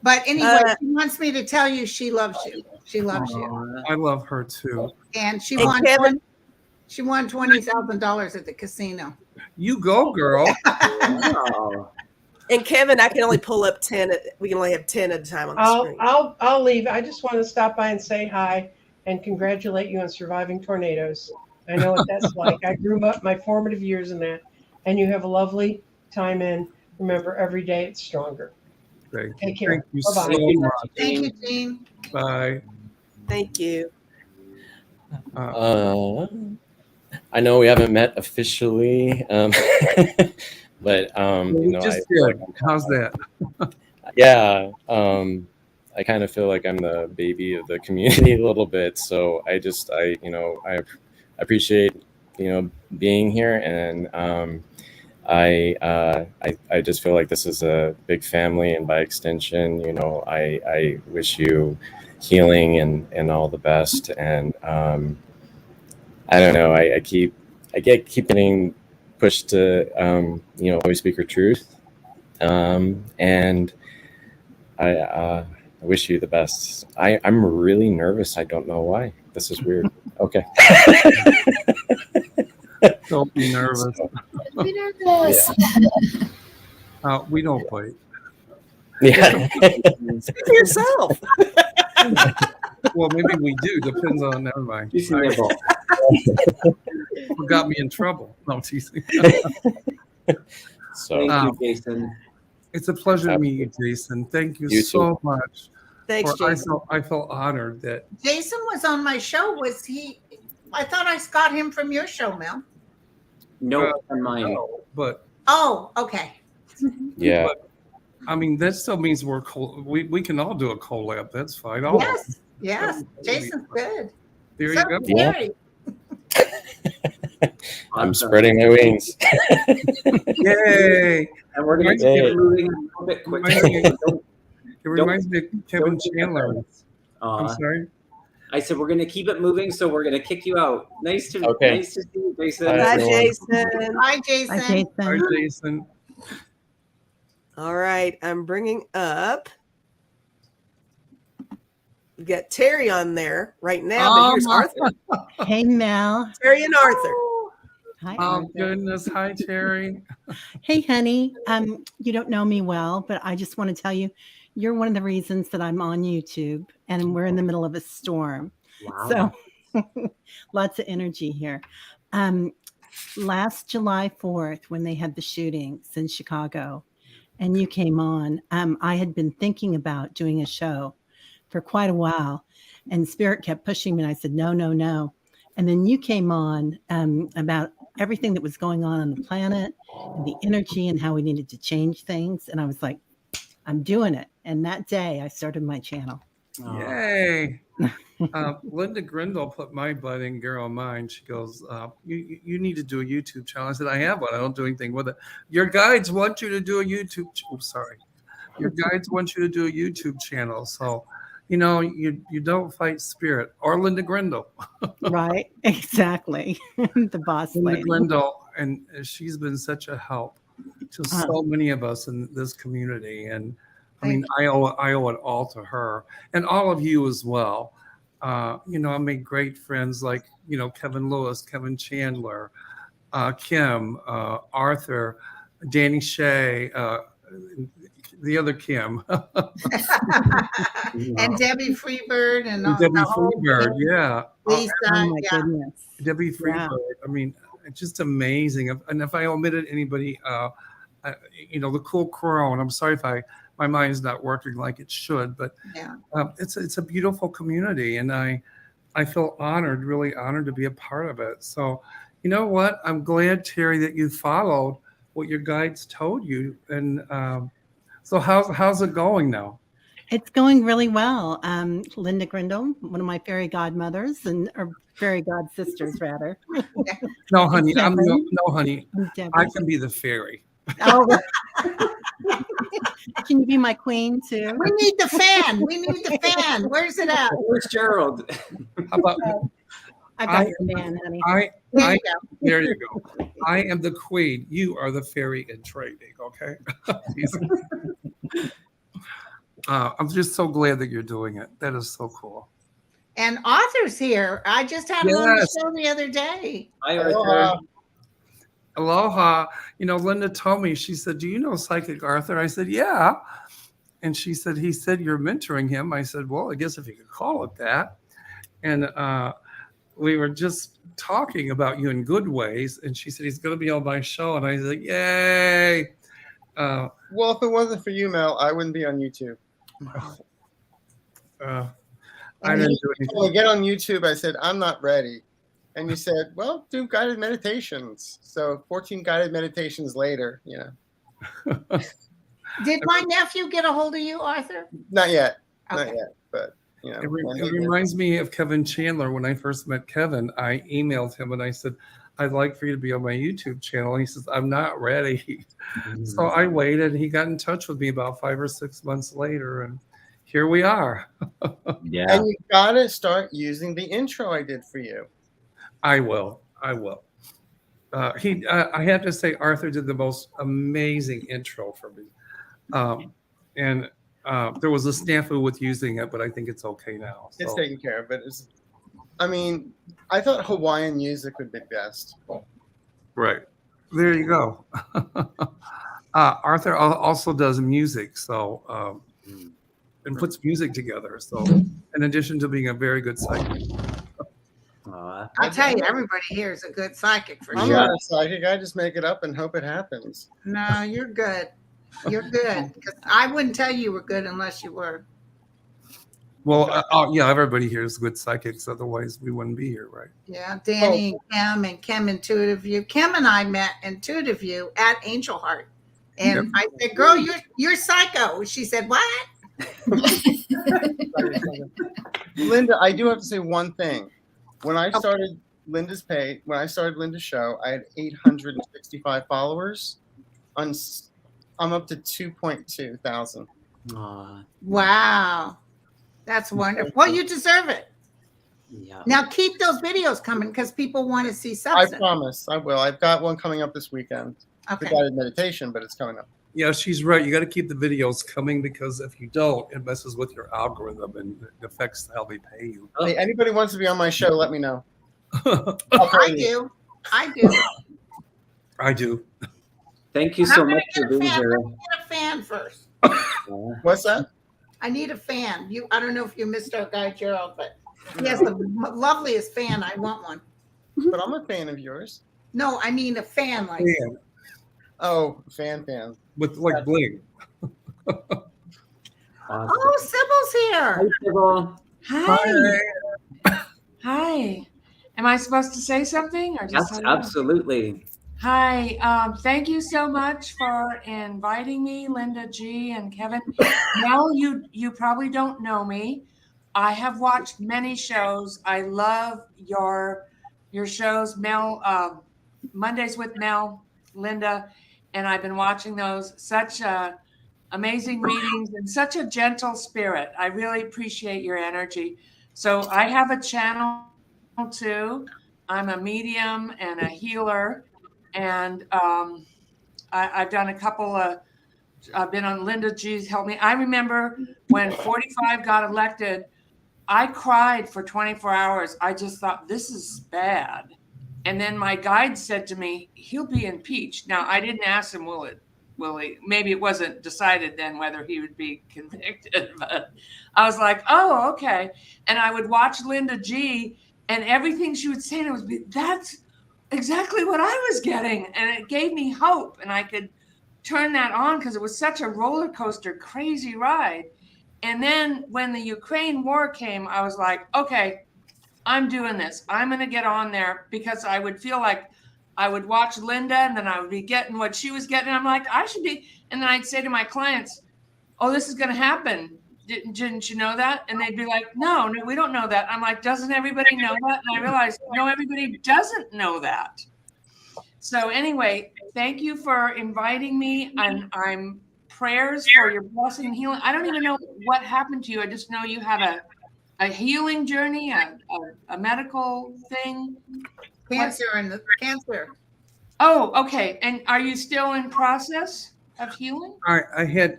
But anyway, she wants me to tell you she loves you. She loves you, I love her too. and she Hey, won. Kevin. She won $20,000 at the casino. You go, girl. Wow. And Kevin, I can only pull up 10. We can only have 10 at a time on the screen. I'll leave. I just want to stop by and say hi and congratulate you on surviving tornadoes. I know what that's like. I grew up my formative years in that, and you have a lovely time. And remember, every day it's stronger. Great. Take care. Thank you Bye-bye. so much. Thank you, Jean. Bye. Thank you. I know we haven't met officially, but We just did. How's that? Yeah. I kind of feel like I'm the baby of the community a little bit. So I appreciate, being here, and I just feel like this is a big family, and by extension, I wish you healing and all the best. And I don't know, I keep getting pushed to always speak your truth, and I wish you the best. I'm really nervous. I don't know why. This is weird. Okay. Don't be nervous. Don't be nervous. We don't bite. Yeah. Speak for yourself. Well, maybe we do. Depends on. Never mind. You can nibble. Got me in trouble. No, teasing. So Thank you, Jason. It's a pleasure to meet you, Jason. Thank you, You so too. much. Thanks, Jason. I felt honored that. Jason was on my show. Was he? I thought I got him from your show, Mel. No, on mine. No, but Oh, okay. yeah. But, I mean, that still means we can all do a collab. That's fine. All of us. Yes, yes. Jason's good. There So you go. Yeah. Terry. I'm spreading my wings. Yay! And we're going to Yay. keep moving a little bit quicker. It reminds me of Kevin Chandler. I'm Uh, sorry. I said we're going to keep it moving, so we're going to kick you out. Nice to Okay. see you, Jason. Bye, Bye, everyone. Jason. Hi, Jason. Hi, Jason. Hi, Jason. All right, I'm bringing up. We got Terry on there right now, but here's Arthur. Hey, Mel. Terry and Arthur. Hi, Oh Arthur. goodness. Hi, Terry. Hey, honey. You don't know me well, but I just want to tell you, you're one of the reasons that I'm on YouTube, and we're in the middle of a storm. Wow. So lots of energy here. Last July 4th, when they had the shootings in Chicago, and you came on, I had been thinking about doing a show for quite a while, and Spirit kept pushing me, and I said, no, no, no. And then you came on about everything that was going on the planet and the energy and how we needed to change things. And I was like, I'm doing it. And that day I started my channel. Yay. Linda Grindle put my budding girl in mind. She goes, you need to do a YouTube channel. I said, I have one. I don't do anything with it. Your guides want you to do a YouTube. Sorry. Your guides want you to do a YouTube channel. So, you don't fight Spirit or Linda Grindle. Right. Exactly. The boss Linda lady. Grindle, and she's been such a help to so many of us in this community. And I mean, I owe it all to her and all of you as well. I made great friends like, Kevin Lewis, Kevin Chandler, Kim, Arthur, Danny Shea, the other Kim. And Debbie Freebird and Debbie the whole Freebird, thing. yeah. Lisa, Oh my yeah. goodness. Debbie Freebird. Yeah. I mean, it's just amazing. And if I omitted anybody, the cool crow, and I'm sorry if my mind's not working like it should, but Yeah. it's a beautiful community, and I feel honored, really honored to be a part of it. So, you know what? I'm glad, Terry, that you followed what your guides told you. And so how's it going now? It's going really well. Linda Grindle, one of my fairy godmothers or fairy god sisters, rather. No, honey, Debbie. honey. I'm Debbie. I can be the fairy. Oh, can you be my queen too? We need the fan. We need the fan. Where's it at? Where's Gerald? How about I got your fan, honey. There you go. There you go. I am the queen. You are the fairy in training. Okay. I'm just so glad that you're doing it. That is so cool. And Arthur's here. I just had him on the Yes. show the other day. Hi, Arthur. Aloha. Linda told me, she said, do you know Psychic Arthur? I said, yeah. And she said, he said you're mentoring him. I said, well, I guess if you could call it that. And we were just talking about you in good ways. And she said, he's going to be on my show. And I said, yay. Well, if it wasn't for you, Mel, I wouldn't be on YouTube. I didn't do anything. When I get on YouTube, I said, I'm not ready. And you said, well, do guided meditations. So 14 guided meditations later, Did my nephew get a hold of you, Arthur? Not yet. Not yet, but you know. It reminds me of Kevin Chandler. When I first met Kevin, I emailed him and I said, I'd like for you to be on my YouTube channel. And he says, I'm not ready. So I waited. He got in touch with me about 5 or 6 months later, and here we are. Yeah. And you gotta start using the intro I did for you. I will. I have to say, Arthur did the most amazing intro for me. And there was a snafu with using it, but I think it's okay now. So. It's taken care of. But I mean, I thought Hawaiian music would be best. Right. There you go. Arthur also does music, so and puts music together. So, in addition to being a very good psychic. I'll tell you, everybody here is a good psychic for I'm sure. not a psychic. I just make it up and hope it happens. No, you're good. You're good. Because I wouldn't tell you were good unless you were. Well, yeah, everybody here is good psychics. Otherwise, we wouldn't be here, right? Yeah, Danny and Kim Intuitive View. Kim and I met Intuitive View at Angel Heart. And I said, girl, you're psycho. She said, what? Linda, I do have to say one thing. When I started Linda's show, I had 865 followers. I'm up to 2.2 thousand. Wow. That's wonderful. Well, you deserve it. Yeah. Now keep those videos coming because people want to see substance. I promise I will. I've got one coming up this weekend. Okay. The guided meditation, but it's coming up. Yeah, she's right. You got to keep the videos coming because if you don't, it messes with your algorithm and it affects how they pay you. Hey, anybody wants to be on my show, let me know. I do. I do. Thank you so much for being here. I need a fan first. What's that? I need a fan. I don't know if you missed our guy Gerald, but he has the loveliest fan. I want one. But I'm a fan of yours. No, I mean a fan like. Fan. Oh, fan. With like bling. Oh, Sybil's here. Hi, Sybil. Hi. Hi. Am I supposed to say something or just? Yes, absolutely. Hi. Thank you so much for inviting me, Linda G and Kevin. Mel, you probably don't know me. I have watched many shows. I love your shows, Mel. Mondays with Mel, Linda, and I've been watching those. Such amazing readings and such a gentle spirit. I really appreciate your energy. So I have a channel too. I'm a medium and a healer, and I've done a couple of. I've been on Linda G's Help Me. I remember when 45 got elected, I cried for 24 hours. I just thought, this is bad. And then my guide said to me, he'll be impeached. Now, I didn't ask him, will he? Maybe it wasn't decided then whether he would be convicted. But I was like, oh, okay. And I would watch Linda G, and everything she would say, that's exactly what I was getting. And it gave me hope. And I could turn that on because it was such a roller coaster, crazy ride. And then when the Ukraine war came, I was like, okay, I'm doing this. I'm going to get on there, because I would feel like I would watch Linda and then I would be getting what she was getting. I'm like, I should be. And then I'd say to my clients, oh, this is going to happen. Didn't you know that? And they'd be like, no, we don't know that. I'm like, doesn't everybody know that? And I realized, no, everybody doesn't know that. So anyway, thank you for inviting me. I'm prayers for your blessing and healing. I don't even know what happened to you. I just know you had a healing journey, a medical thing. Cancer. Oh, okay. And are you still in process of healing? I had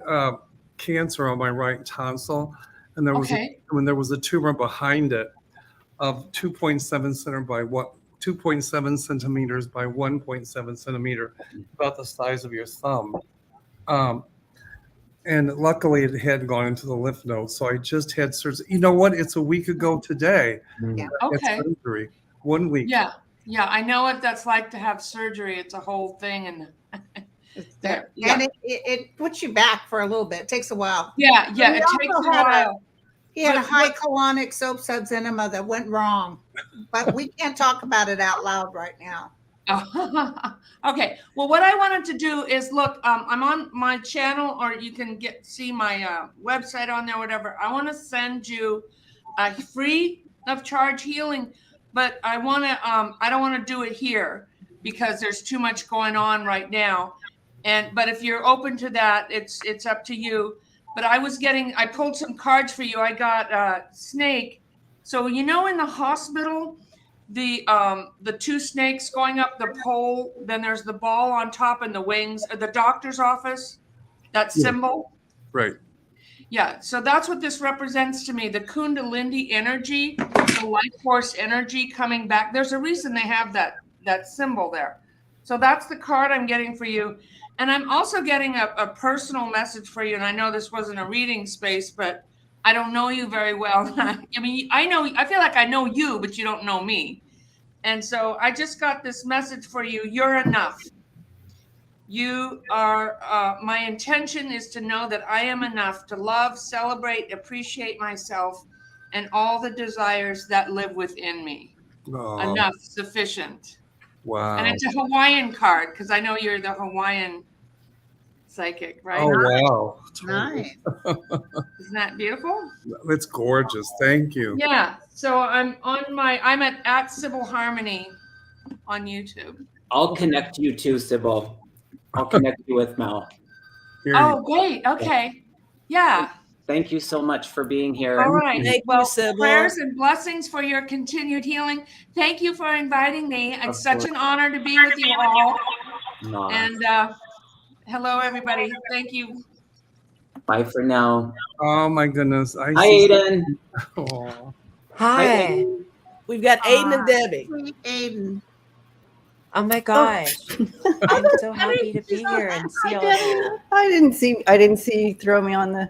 cancer on my right tonsil, and there was a tumor behind it of 2.7 centimeters by 1.7 centimeter, about the size of your thumb. And luckily it had gone into the lymph node. So I just had surgery. You know what? It's a week ago today. Yeah. Okay. Surgery. 1 week. Yeah. Yeah. I know what that's like to have surgery. It's a whole thing. And there. Yeah. And it puts you back for a little bit. It takes a while. Yeah. Yeah. It takes a while. He had a high colonic soap suds enema that went wrong, but we can't talk about it out loud right now. Okay. Well, what I wanted to do is look. I'm on my channel, or you can see my website on there, whatever. I want to send you a free of charge healing, but I want to. I don't want to do it here because there's too much going on right now. But if you're open to that, it's up to you. But I pulled some cards for you. I got snake. So in the hospital, the two snakes going up the pole, then there's the ball on top and the wings at the doctor's office, that symbol. Right. Yeah, so that's what this represents to me, the Kundalini energy, the life force energy coming back. There's a reason they have that symbol there. So that's the card I'm getting for you. And I'm also getting a personal message for you. And I know this wasn't a reading space, but I don't know you very well. I mean, I feel like I know you, but you don't know me. And so I just got this message for you. You're enough. You are, my intention is to know that I am enough to love, celebrate, appreciate myself and all the desires that live within me. Oh. Enough, sufficient. Wow. And it's a Hawaiian card because I know you're the Hawaiian psychic, right? Oh, wow. Nice. Isn't that beautiful? It's gorgeous. Thank you. Yeah. So I'm at Sybil Harmony on YouTube. I'll connect you too, Sybil. I'll connect you with Mel. Oh, great. Okay. Yeah. Thank you so much for being here. All right. Thank Well, you, Sybil. prayers and blessings for your continued healing. Thank you for inviting me. It's such an honor to be with you all. And hello, everybody. Thank you. Bye for now. Oh my goodness. Hi, Aiden. Oh. Hi. We've got Aiden and Debbie. Aiden. Oh my gosh. I'm so happy to be here and see all of you. I didn't see you throw me on the.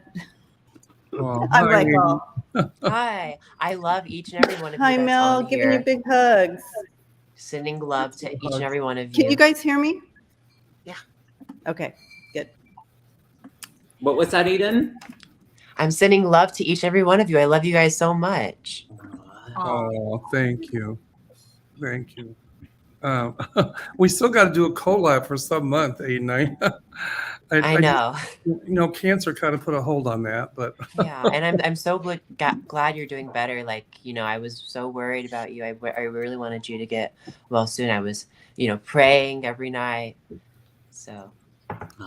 Oh, I'm like, oh. Hi. I love each and every one of you. Hi, that's Mel. on Giving you here. big hugs. Sending love to each and every one of you. Can you guys hear me? Yeah. Okay, good. What was that, Aiden? I'm sending love to each and every one of you. I love you guys so much. Oh, thank you. Thank you. We still got to do a collab for some month, Aiden. I know. Cancer kind of put a hold on that, but Yeah, and I'm so glad you're doing better. Like, I was so worried about you. I really wanted you to get well soon. I was, praying every night. So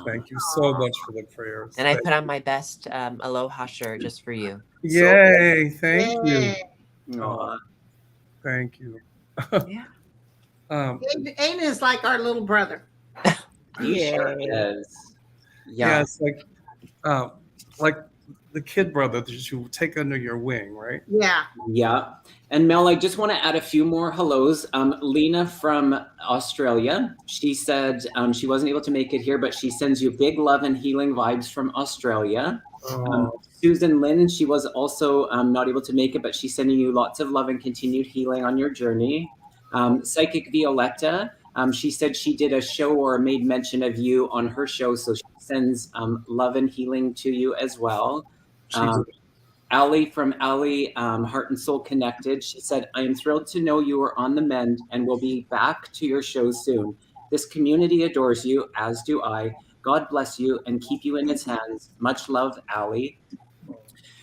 thank you so much for the prayers. and I put on my best aloha shirt just for you. Yay! Thank you. Aw. Thank you. Yeah. Aiden is like our little brother. He sure is. Yeah. It's like the kid brother that you take under your wing, right? Yeah. Yeah. And Mel, I just want to add a few more hellos. Lena from Australia, she said she wasn't able to make it here, but she sends you big love and healing vibes from Australia. Susan Lynn, she was also not able to make it, but she's sending you lots of love and continued healing on your journey. Psychic Violetta, she said she did a show or made mention of you on her show, so she sends love and healing to you as well. Ali from Ali, Heart and Soul Connected, she said, I am thrilled to know you are on the mend and will be back to your shows soon. This community adores you, as do I. God bless you and keep you in his hands. Much love, Ali.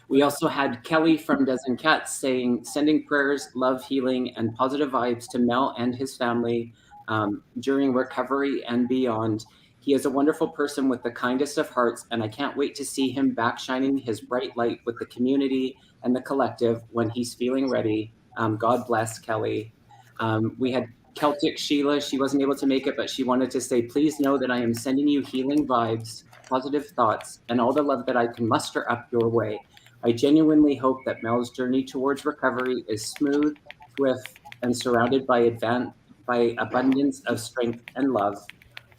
We also had Kelly from Dozen Cats saying, sending prayers, love, healing, and positive vibes to Mel and his family during recovery and beyond. He is a wonderful person with the kindest of hearts, and I can't wait to see him back shining his bright light with the community and the collective when he's feeling ready. God bless, Kelly. We had Celtic Sheila. She wasn't able to make it, but she wanted to say, please know that I am sending you healing vibes, positive thoughts, and all the love that I can muster up your way. I genuinely hope that Mel's journey towards recovery is smooth, swift, and surrounded by abundance of strength and love.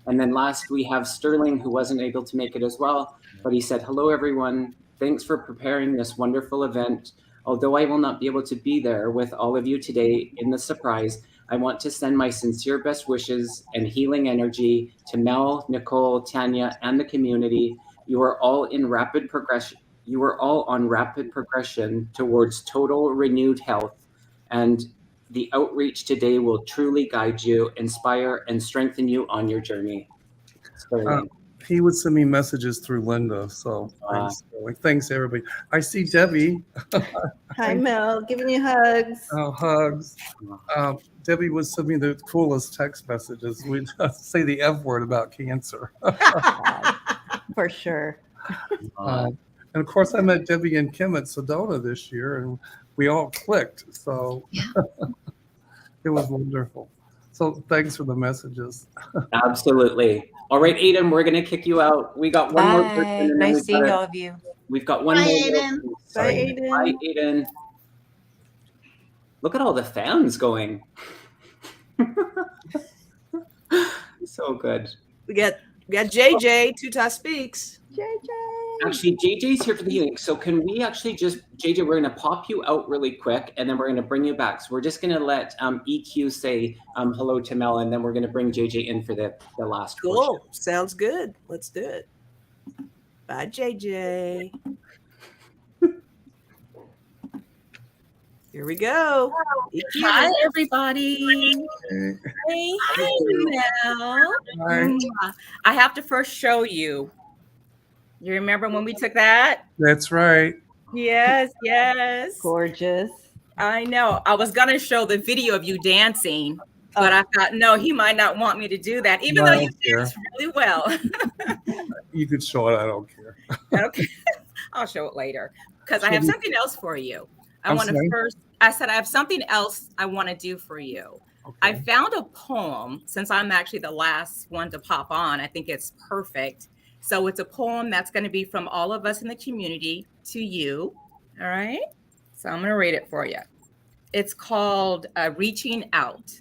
And then last, we have Sterling, who wasn't able to make it as well, but he said, hello, everyone. Thanks for preparing this wonderful event. Although I will not be able to be there with all of you today in the surprise, I want to send my sincere best wishes and healing energy to Mel, Nicole, Tanya, and the community. You are all in rapid progression. You are all on rapid progression towards total renewed health. And The outreach today will truly guide you, inspire, and strengthen you on your journey. Sterling. He would send me messages through Linda. So thanks, Sterling. Thanks, everybody. I see Debbie. Hi, Mel. Giving you hugs. Oh, hugs. Debbie would send me the coolest text messages. We'd say the F word about cancer. For sure. And of course, I met Debbie and Kim at Sedona this year, and we all clicked. So it was wonderful. So thanks for the messages. Absolutely. All right, Aiden, we're going to kick you out. We got one more person. Bye. And then Nice seeing all of you. We've got one Bye, more. Aiden. Sorry. Bye, Aiden. Bye, Aiden. Look at all the fans going. So good. We got JJ, Tuta Speaks. Actually, JJ's here for the healing. So can we actually just, JJ, we're going to pop you out really quick, and then we're going to bring you back. So we're just going to let EQ say hello to Mel, and then we're going to bring JJ in for the last Cool. portion. Sounds good. Let's do it. Bye, JJ. Here we go. Hi, everybody. Hey, Mel. Hi. I have to first show you. You remember when we took that? That's right. Yes, yes. Gorgeous. I know. I was going to show the video of you dancing, but I thought, no, he might not want me to do that, even No, I though you don't care. dance really well. You could show it. I don't care. Okay. I'll show it later because I Should have we- something else for you. I I'm want to sorry? first, I said, I have something else I want to do for you. I found a poem, since I'm actually the last one to pop on. I think it's perfect. So it's a poem that's going to be from all of us in the community to you. All right. So I'm going to read it for you. It's called Reaching Out.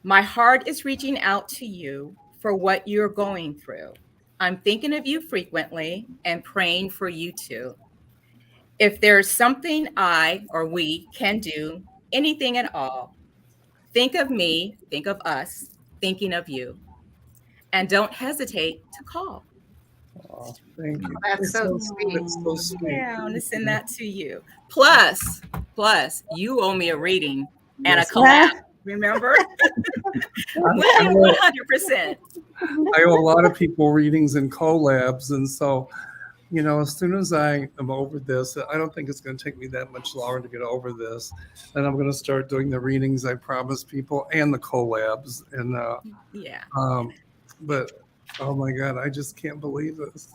My heart is reaching out to you for what you're going through. I'm thinking of you frequently and praying for you too. If there's something I or we can do, anything at all, think of me, think of us, thinking of you. And don't hesitate to call. Oh, thank you. That's so sweet. That's so sweet. Yeah, I want to send that to you. Plus, you owe me a reading and a Yes. collab. Remember? I know- 100%. I owe a lot of people readings and collabs, and so, you know, as soon as I am over this, I don't think it's going to take me that much longer to get over this. And I'm going to start doing the readings I promised people and the collabs. And Yeah. but oh my God, I just can't believe this.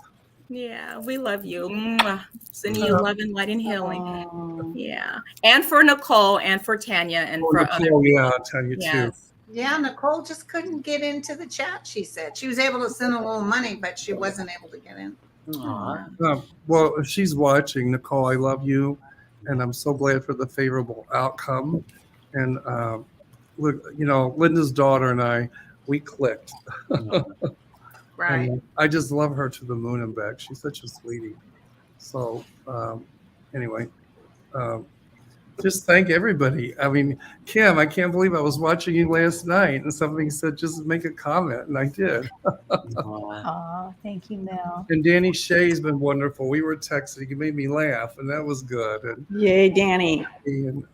Yeah, we love you. Mwah. Sending you love and light and healing. Yeah. And for Nicole and for Tanya and Oh, for Nicole, other yeah, I'll tell you too. Yes. Yeah, Nicole just couldn't get into the chat, she said. She was able to send a little money, but she wasn't able to get in. Well, if she's watching, Nicole, I love you, and I'm so glad for the favorable outcome. And look, you know, Linda's daughter and I, we clicked. Right. And I just love her to the moon and back. She's such a sweetie. So anyway, just thank everybody. I mean, Kim, I can't believe I was watching you last night and somebody said just make a comment, and I did. Aw, thank you, Mel. And Danny Shea's been wonderful. We were texting. You made me laugh, and that was good. And, Yay, Danny.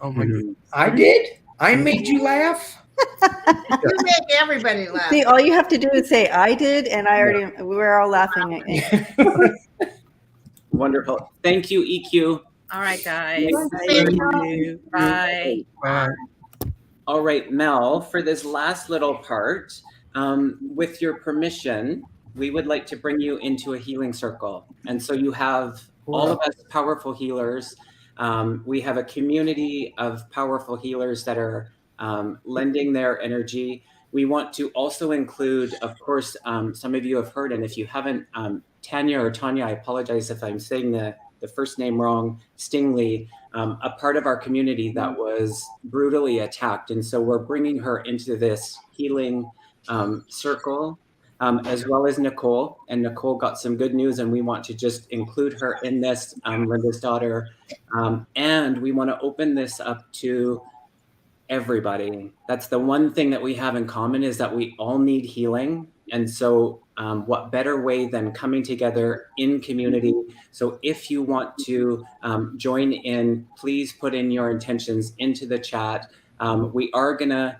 oh my goodness. I did? I made you laugh? You make everybody laugh. See, all you have to do is say, I did, and we were all laughing at you. Wonderful. Thank you, EQ. All right, guys. Thank you. Bye. Bye. All right, Mel, for this last little part, with your permission, we would like to bring you into a healing circle. And so you have all of us powerful healers. We have a community of powerful healers that are lending their energy. We want to also include, of course, some of you have heard, and if you haven't, Tanya or Tanya, I apologize if I'm saying the first name wrong, Stingley, a part of our community that was brutally attacked. And so we're bringing her into this healing circle, as well as Nicole. And Nicole got some good news, and we want to just include her in this, Linda's daughter. And we want to open this up to everybody. That's the one thing that we have in common, is that we all need healing. And so what better way than coming together in community? So if you want to join in, please put in your intentions into the chat. We are going to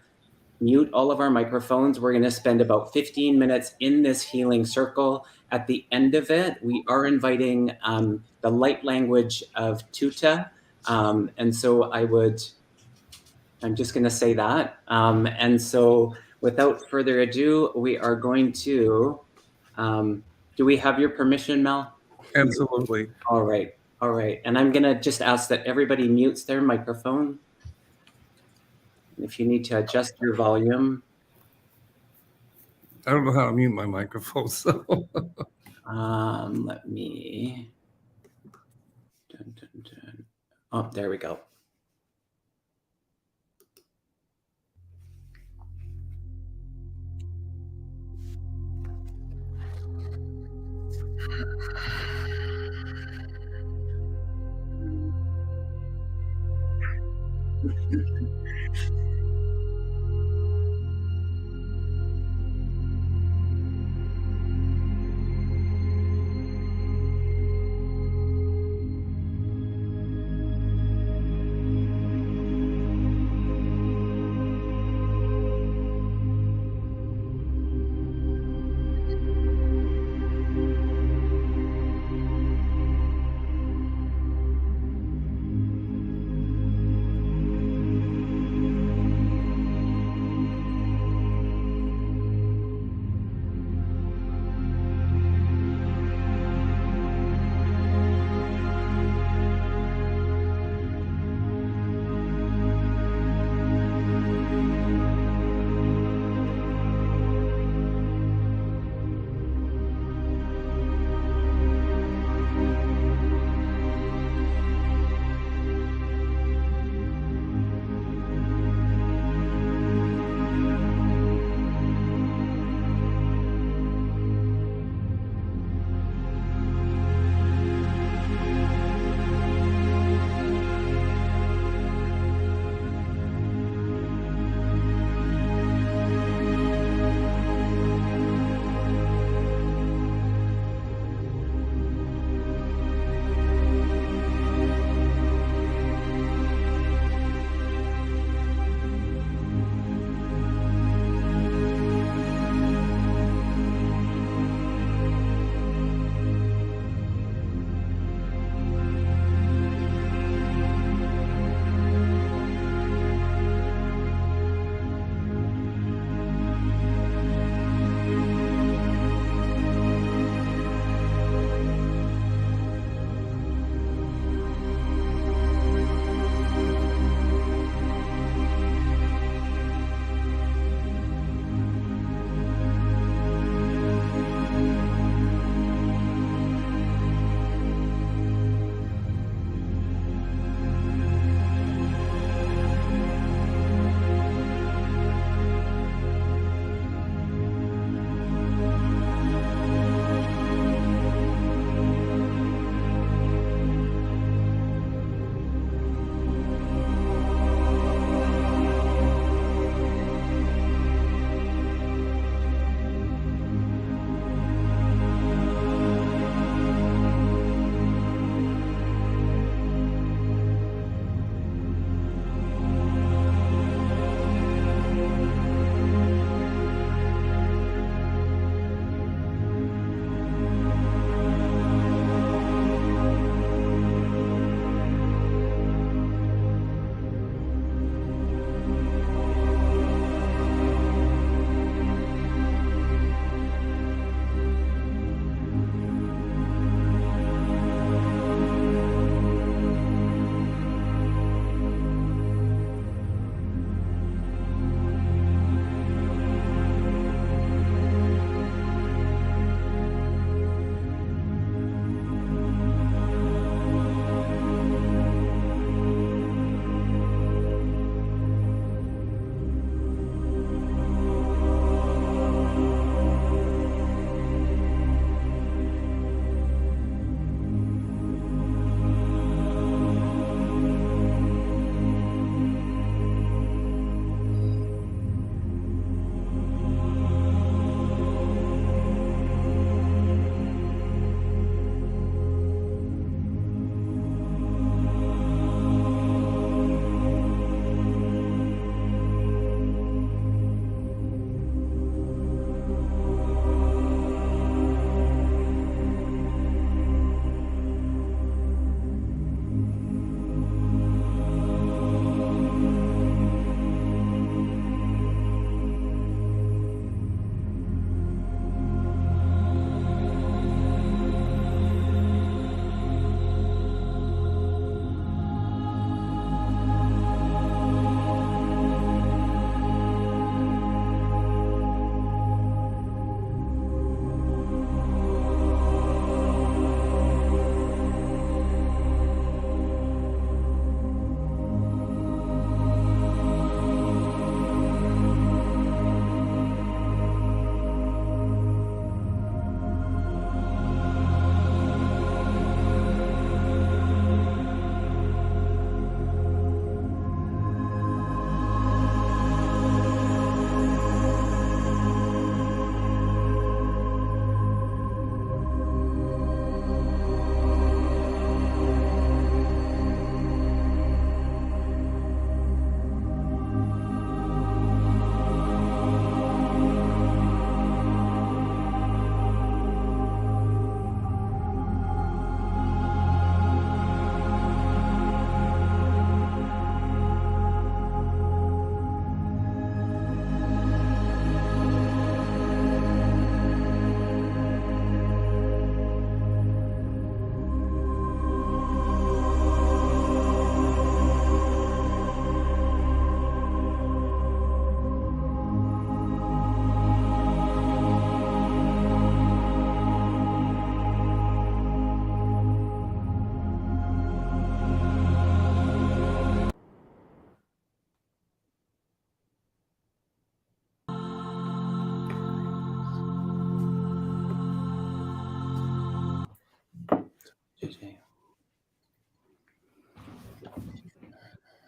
mute all of our microphones. We're going to spend about 15 minutes in this healing circle. At the end of it, we are inviting the light language of Tuta. And so I'm just going to say that. And so without further ado, we are going to, do we have your permission, Mel? Absolutely. All right. All right. And I'm going to just ask that everybody mutes their microphone. If you need to adjust your volume. I don't know how to mute my microphone, so. Let me. Oh, there we go.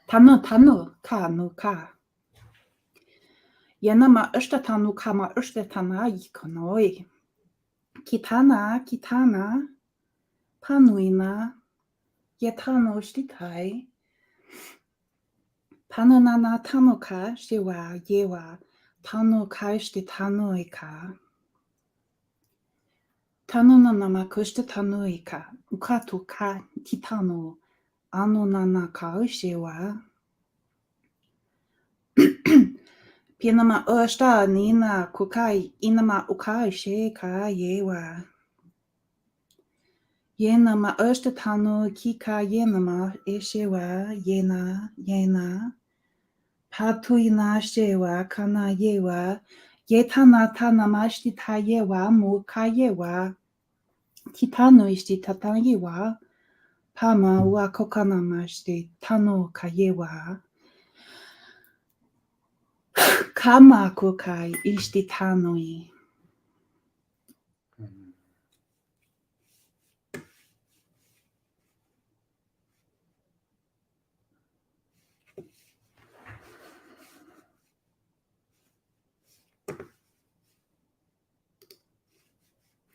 Tanu tanu ka nu ka. Yenama tanu kama tana ikonoi. Kitana kitana. Panuina. Yetano shtikai. Panunana tanuka shiwa yewa. Tanu kai shtitanuika. Tanunana kushta tanuika. Ukatu ka kitano. Anunana ka shiwa. Pinama ushta nina kukai inama ukai she ka yewa. Yenama ushta tanu kika yenama eshewa yena. Patuina shewa kana yewa. Yetana tanama shtita yewa muka yewa. Kitanu ishti tatayewa. Pama wa kokanama shti tanu kayewa. Kama kukai ishti tanui.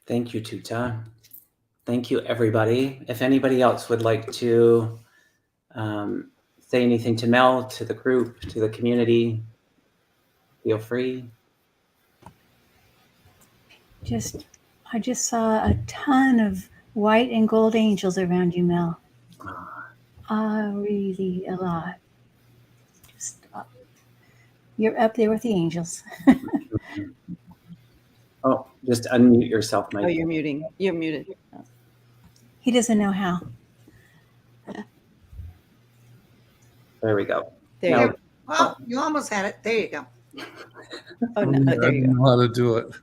Thank you, Tuta. Thank you, everybody. If anybody else would like to say anything to Mel, to the group, to the community, feel free. I just saw a ton of white and gold angels around you, Mel. Really a lot. You're up there with the angels. Oh, just unmute yourself, Mike. Oh, you're muting. You're muted. Oh. He doesn't know how. There we go. There you go. Well, you almost had it. There you go. Oh, no. I didn't know how to do it.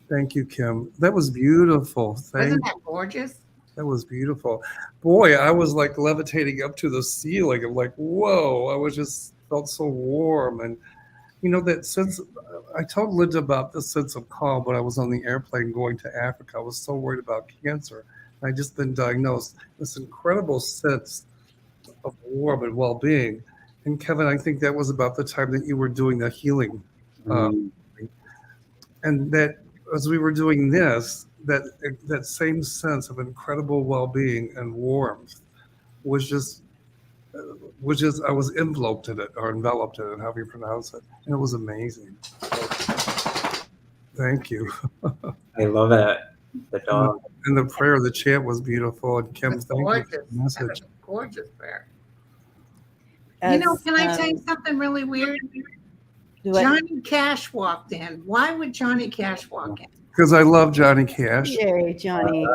Thank you, Kim. That was beautiful. Wasn't that gorgeous? That was beautiful. Boy, I was like levitating up to the ceiling. I'm like, whoa, I was just felt so warm. And, you know, that sense, I told Linda about the sense of calm when I was on the airplane going to Africa. I was so worried about cancer. I just been diagnosed. This incredible sense of warmth and well-being. And Kevin, I think that was about the time that you were doing the healing. And that as we were doing this, that same sense of incredible well-being and warmth was just I was enveloped in it, or enveloped in it, however you pronounce it. And it was amazing. Thank you. I love it. The dog. And the prayer, the chant was beautiful. And Kim, thank you for the message. That was a gorgeous prayer. You know, can I tell you something really weird? Johnny Cash walked in. Why would Johnny Cash walk in? Because I love Johnny Cash. Yay, Johnny.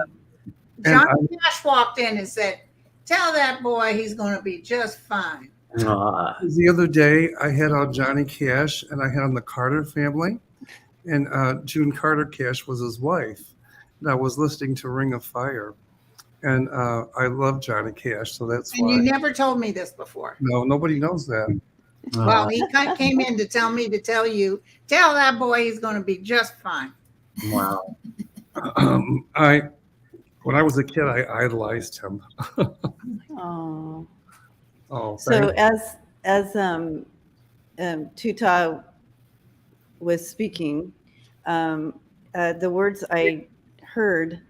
Johnny Cash walked in and said, "Tell that boy he's going to be just fine." The other day, I had on Johnny Cash, and I had on the Carter family, and June Carter Cash was his wife. And I was listening to Ring of Fire, and I love Johnny Cash, so that's And why. you never told me this before. No, nobody knows that. Well, he came in to tell me to tell you, tell that boy he's going to be just fine. Wow. When I was a kid, I idolized him. Oh. Oh, So as Tuta was speaking, the words I heard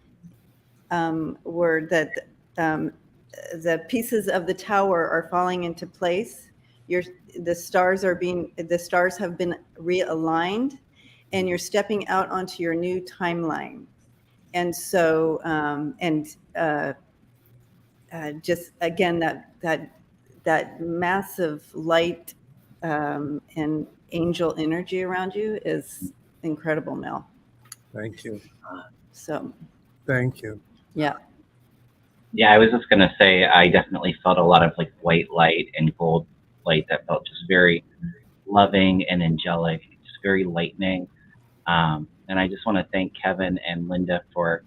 were that the pieces of the tower are falling into place. The stars have been realigned, and you're stepping out onto your new timeline. And so, just again, that massive light and angel energy around you is incredible, Mel. Thank you. So, thank you. Yeah. Yeah, I was just gonna say I definitely felt a lot of like white light and gold light that felt just very loving and angelic, just very lightening. And I just want to thank Kevin and Linda for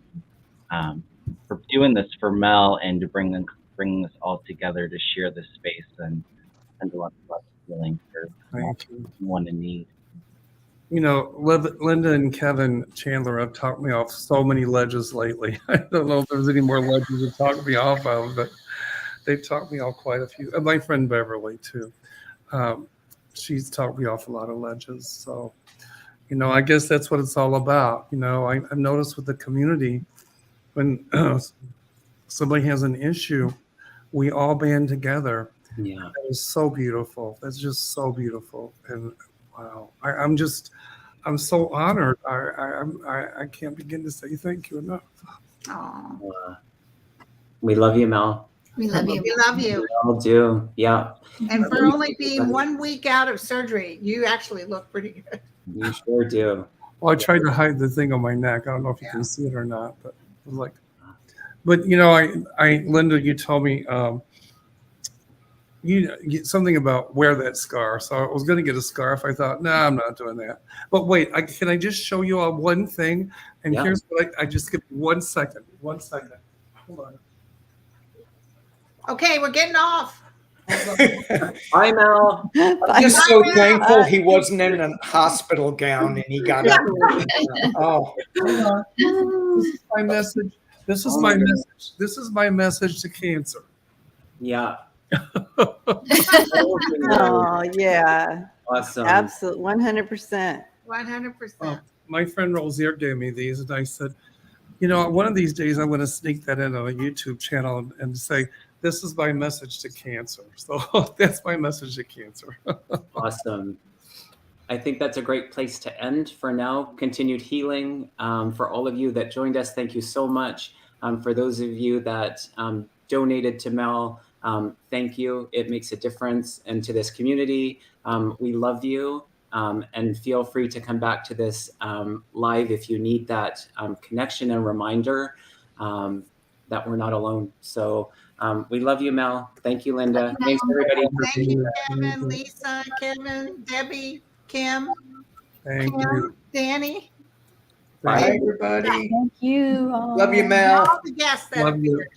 doing this for Mel and to bring us all together to share this space and a lot of healing for everyone in need. You know, Linda and Kevin Chandler have talked me off so many ledges lately. I don't know if there's any more ledges to talk me off of, but they've talked me off quite a few. And my friend Beverly, too. She's talked me off a lot of ledges. So, you know, I guess that's what it's all about. You know, I've noticed with the community, when somebody has an issue, we all band together. Yeah. That is so beautiful. That's just so beautiful. And wow, I'm so honored. I can't begin to say thank you enough. We love you, Mel. We love you. We love you. We all do. Yeah. And for only being 1 week out of surgery, you actually look pretty good. You sure do. Well, I tried to hide the thing on my neck. I don't know if you can see it or not, but it was like, but you know, Linda, you told me, you something about wear that scarf. So I was going to get a scarf. I thought, no, I'm not doing that. But wait, can I just show you all one thing? And Yeah. here's what I just give 1 second. 1 second. Hold on. Okay, we're getting off. Bye, Mel. I'm just so thankful he wasn't in a hospital gown and he got up. Oh, this is my message. This is my message. This is my message to cancer. Yeah. Oh, yeah. Awesome. Absolutely. 100%. 100%. My friend Rosier gave me these, and I said, you know, one of these days I'm going to sneak that in on a YouTube channel and say, this is my message to cancer. So that's my message to cancer. Awesome. I think that's a great place to end for now. Continued healing. For all of you that joined us, thank you so much. For those of you that donated to Mel, thank you. It makes a difference. And to this community, we love you. And feel free to come back to this live if you need that connection and reminder that we're not alone. So we love you, Mel. Thank you, Linda. Thanks, everybody. Thank you, Kevin, Lisa, Kevin, Debbie, Kim, Thank Kim, you. Danny. Bye, everybody. Thank you. Love you, Mel. All the guests that Love have you. been here.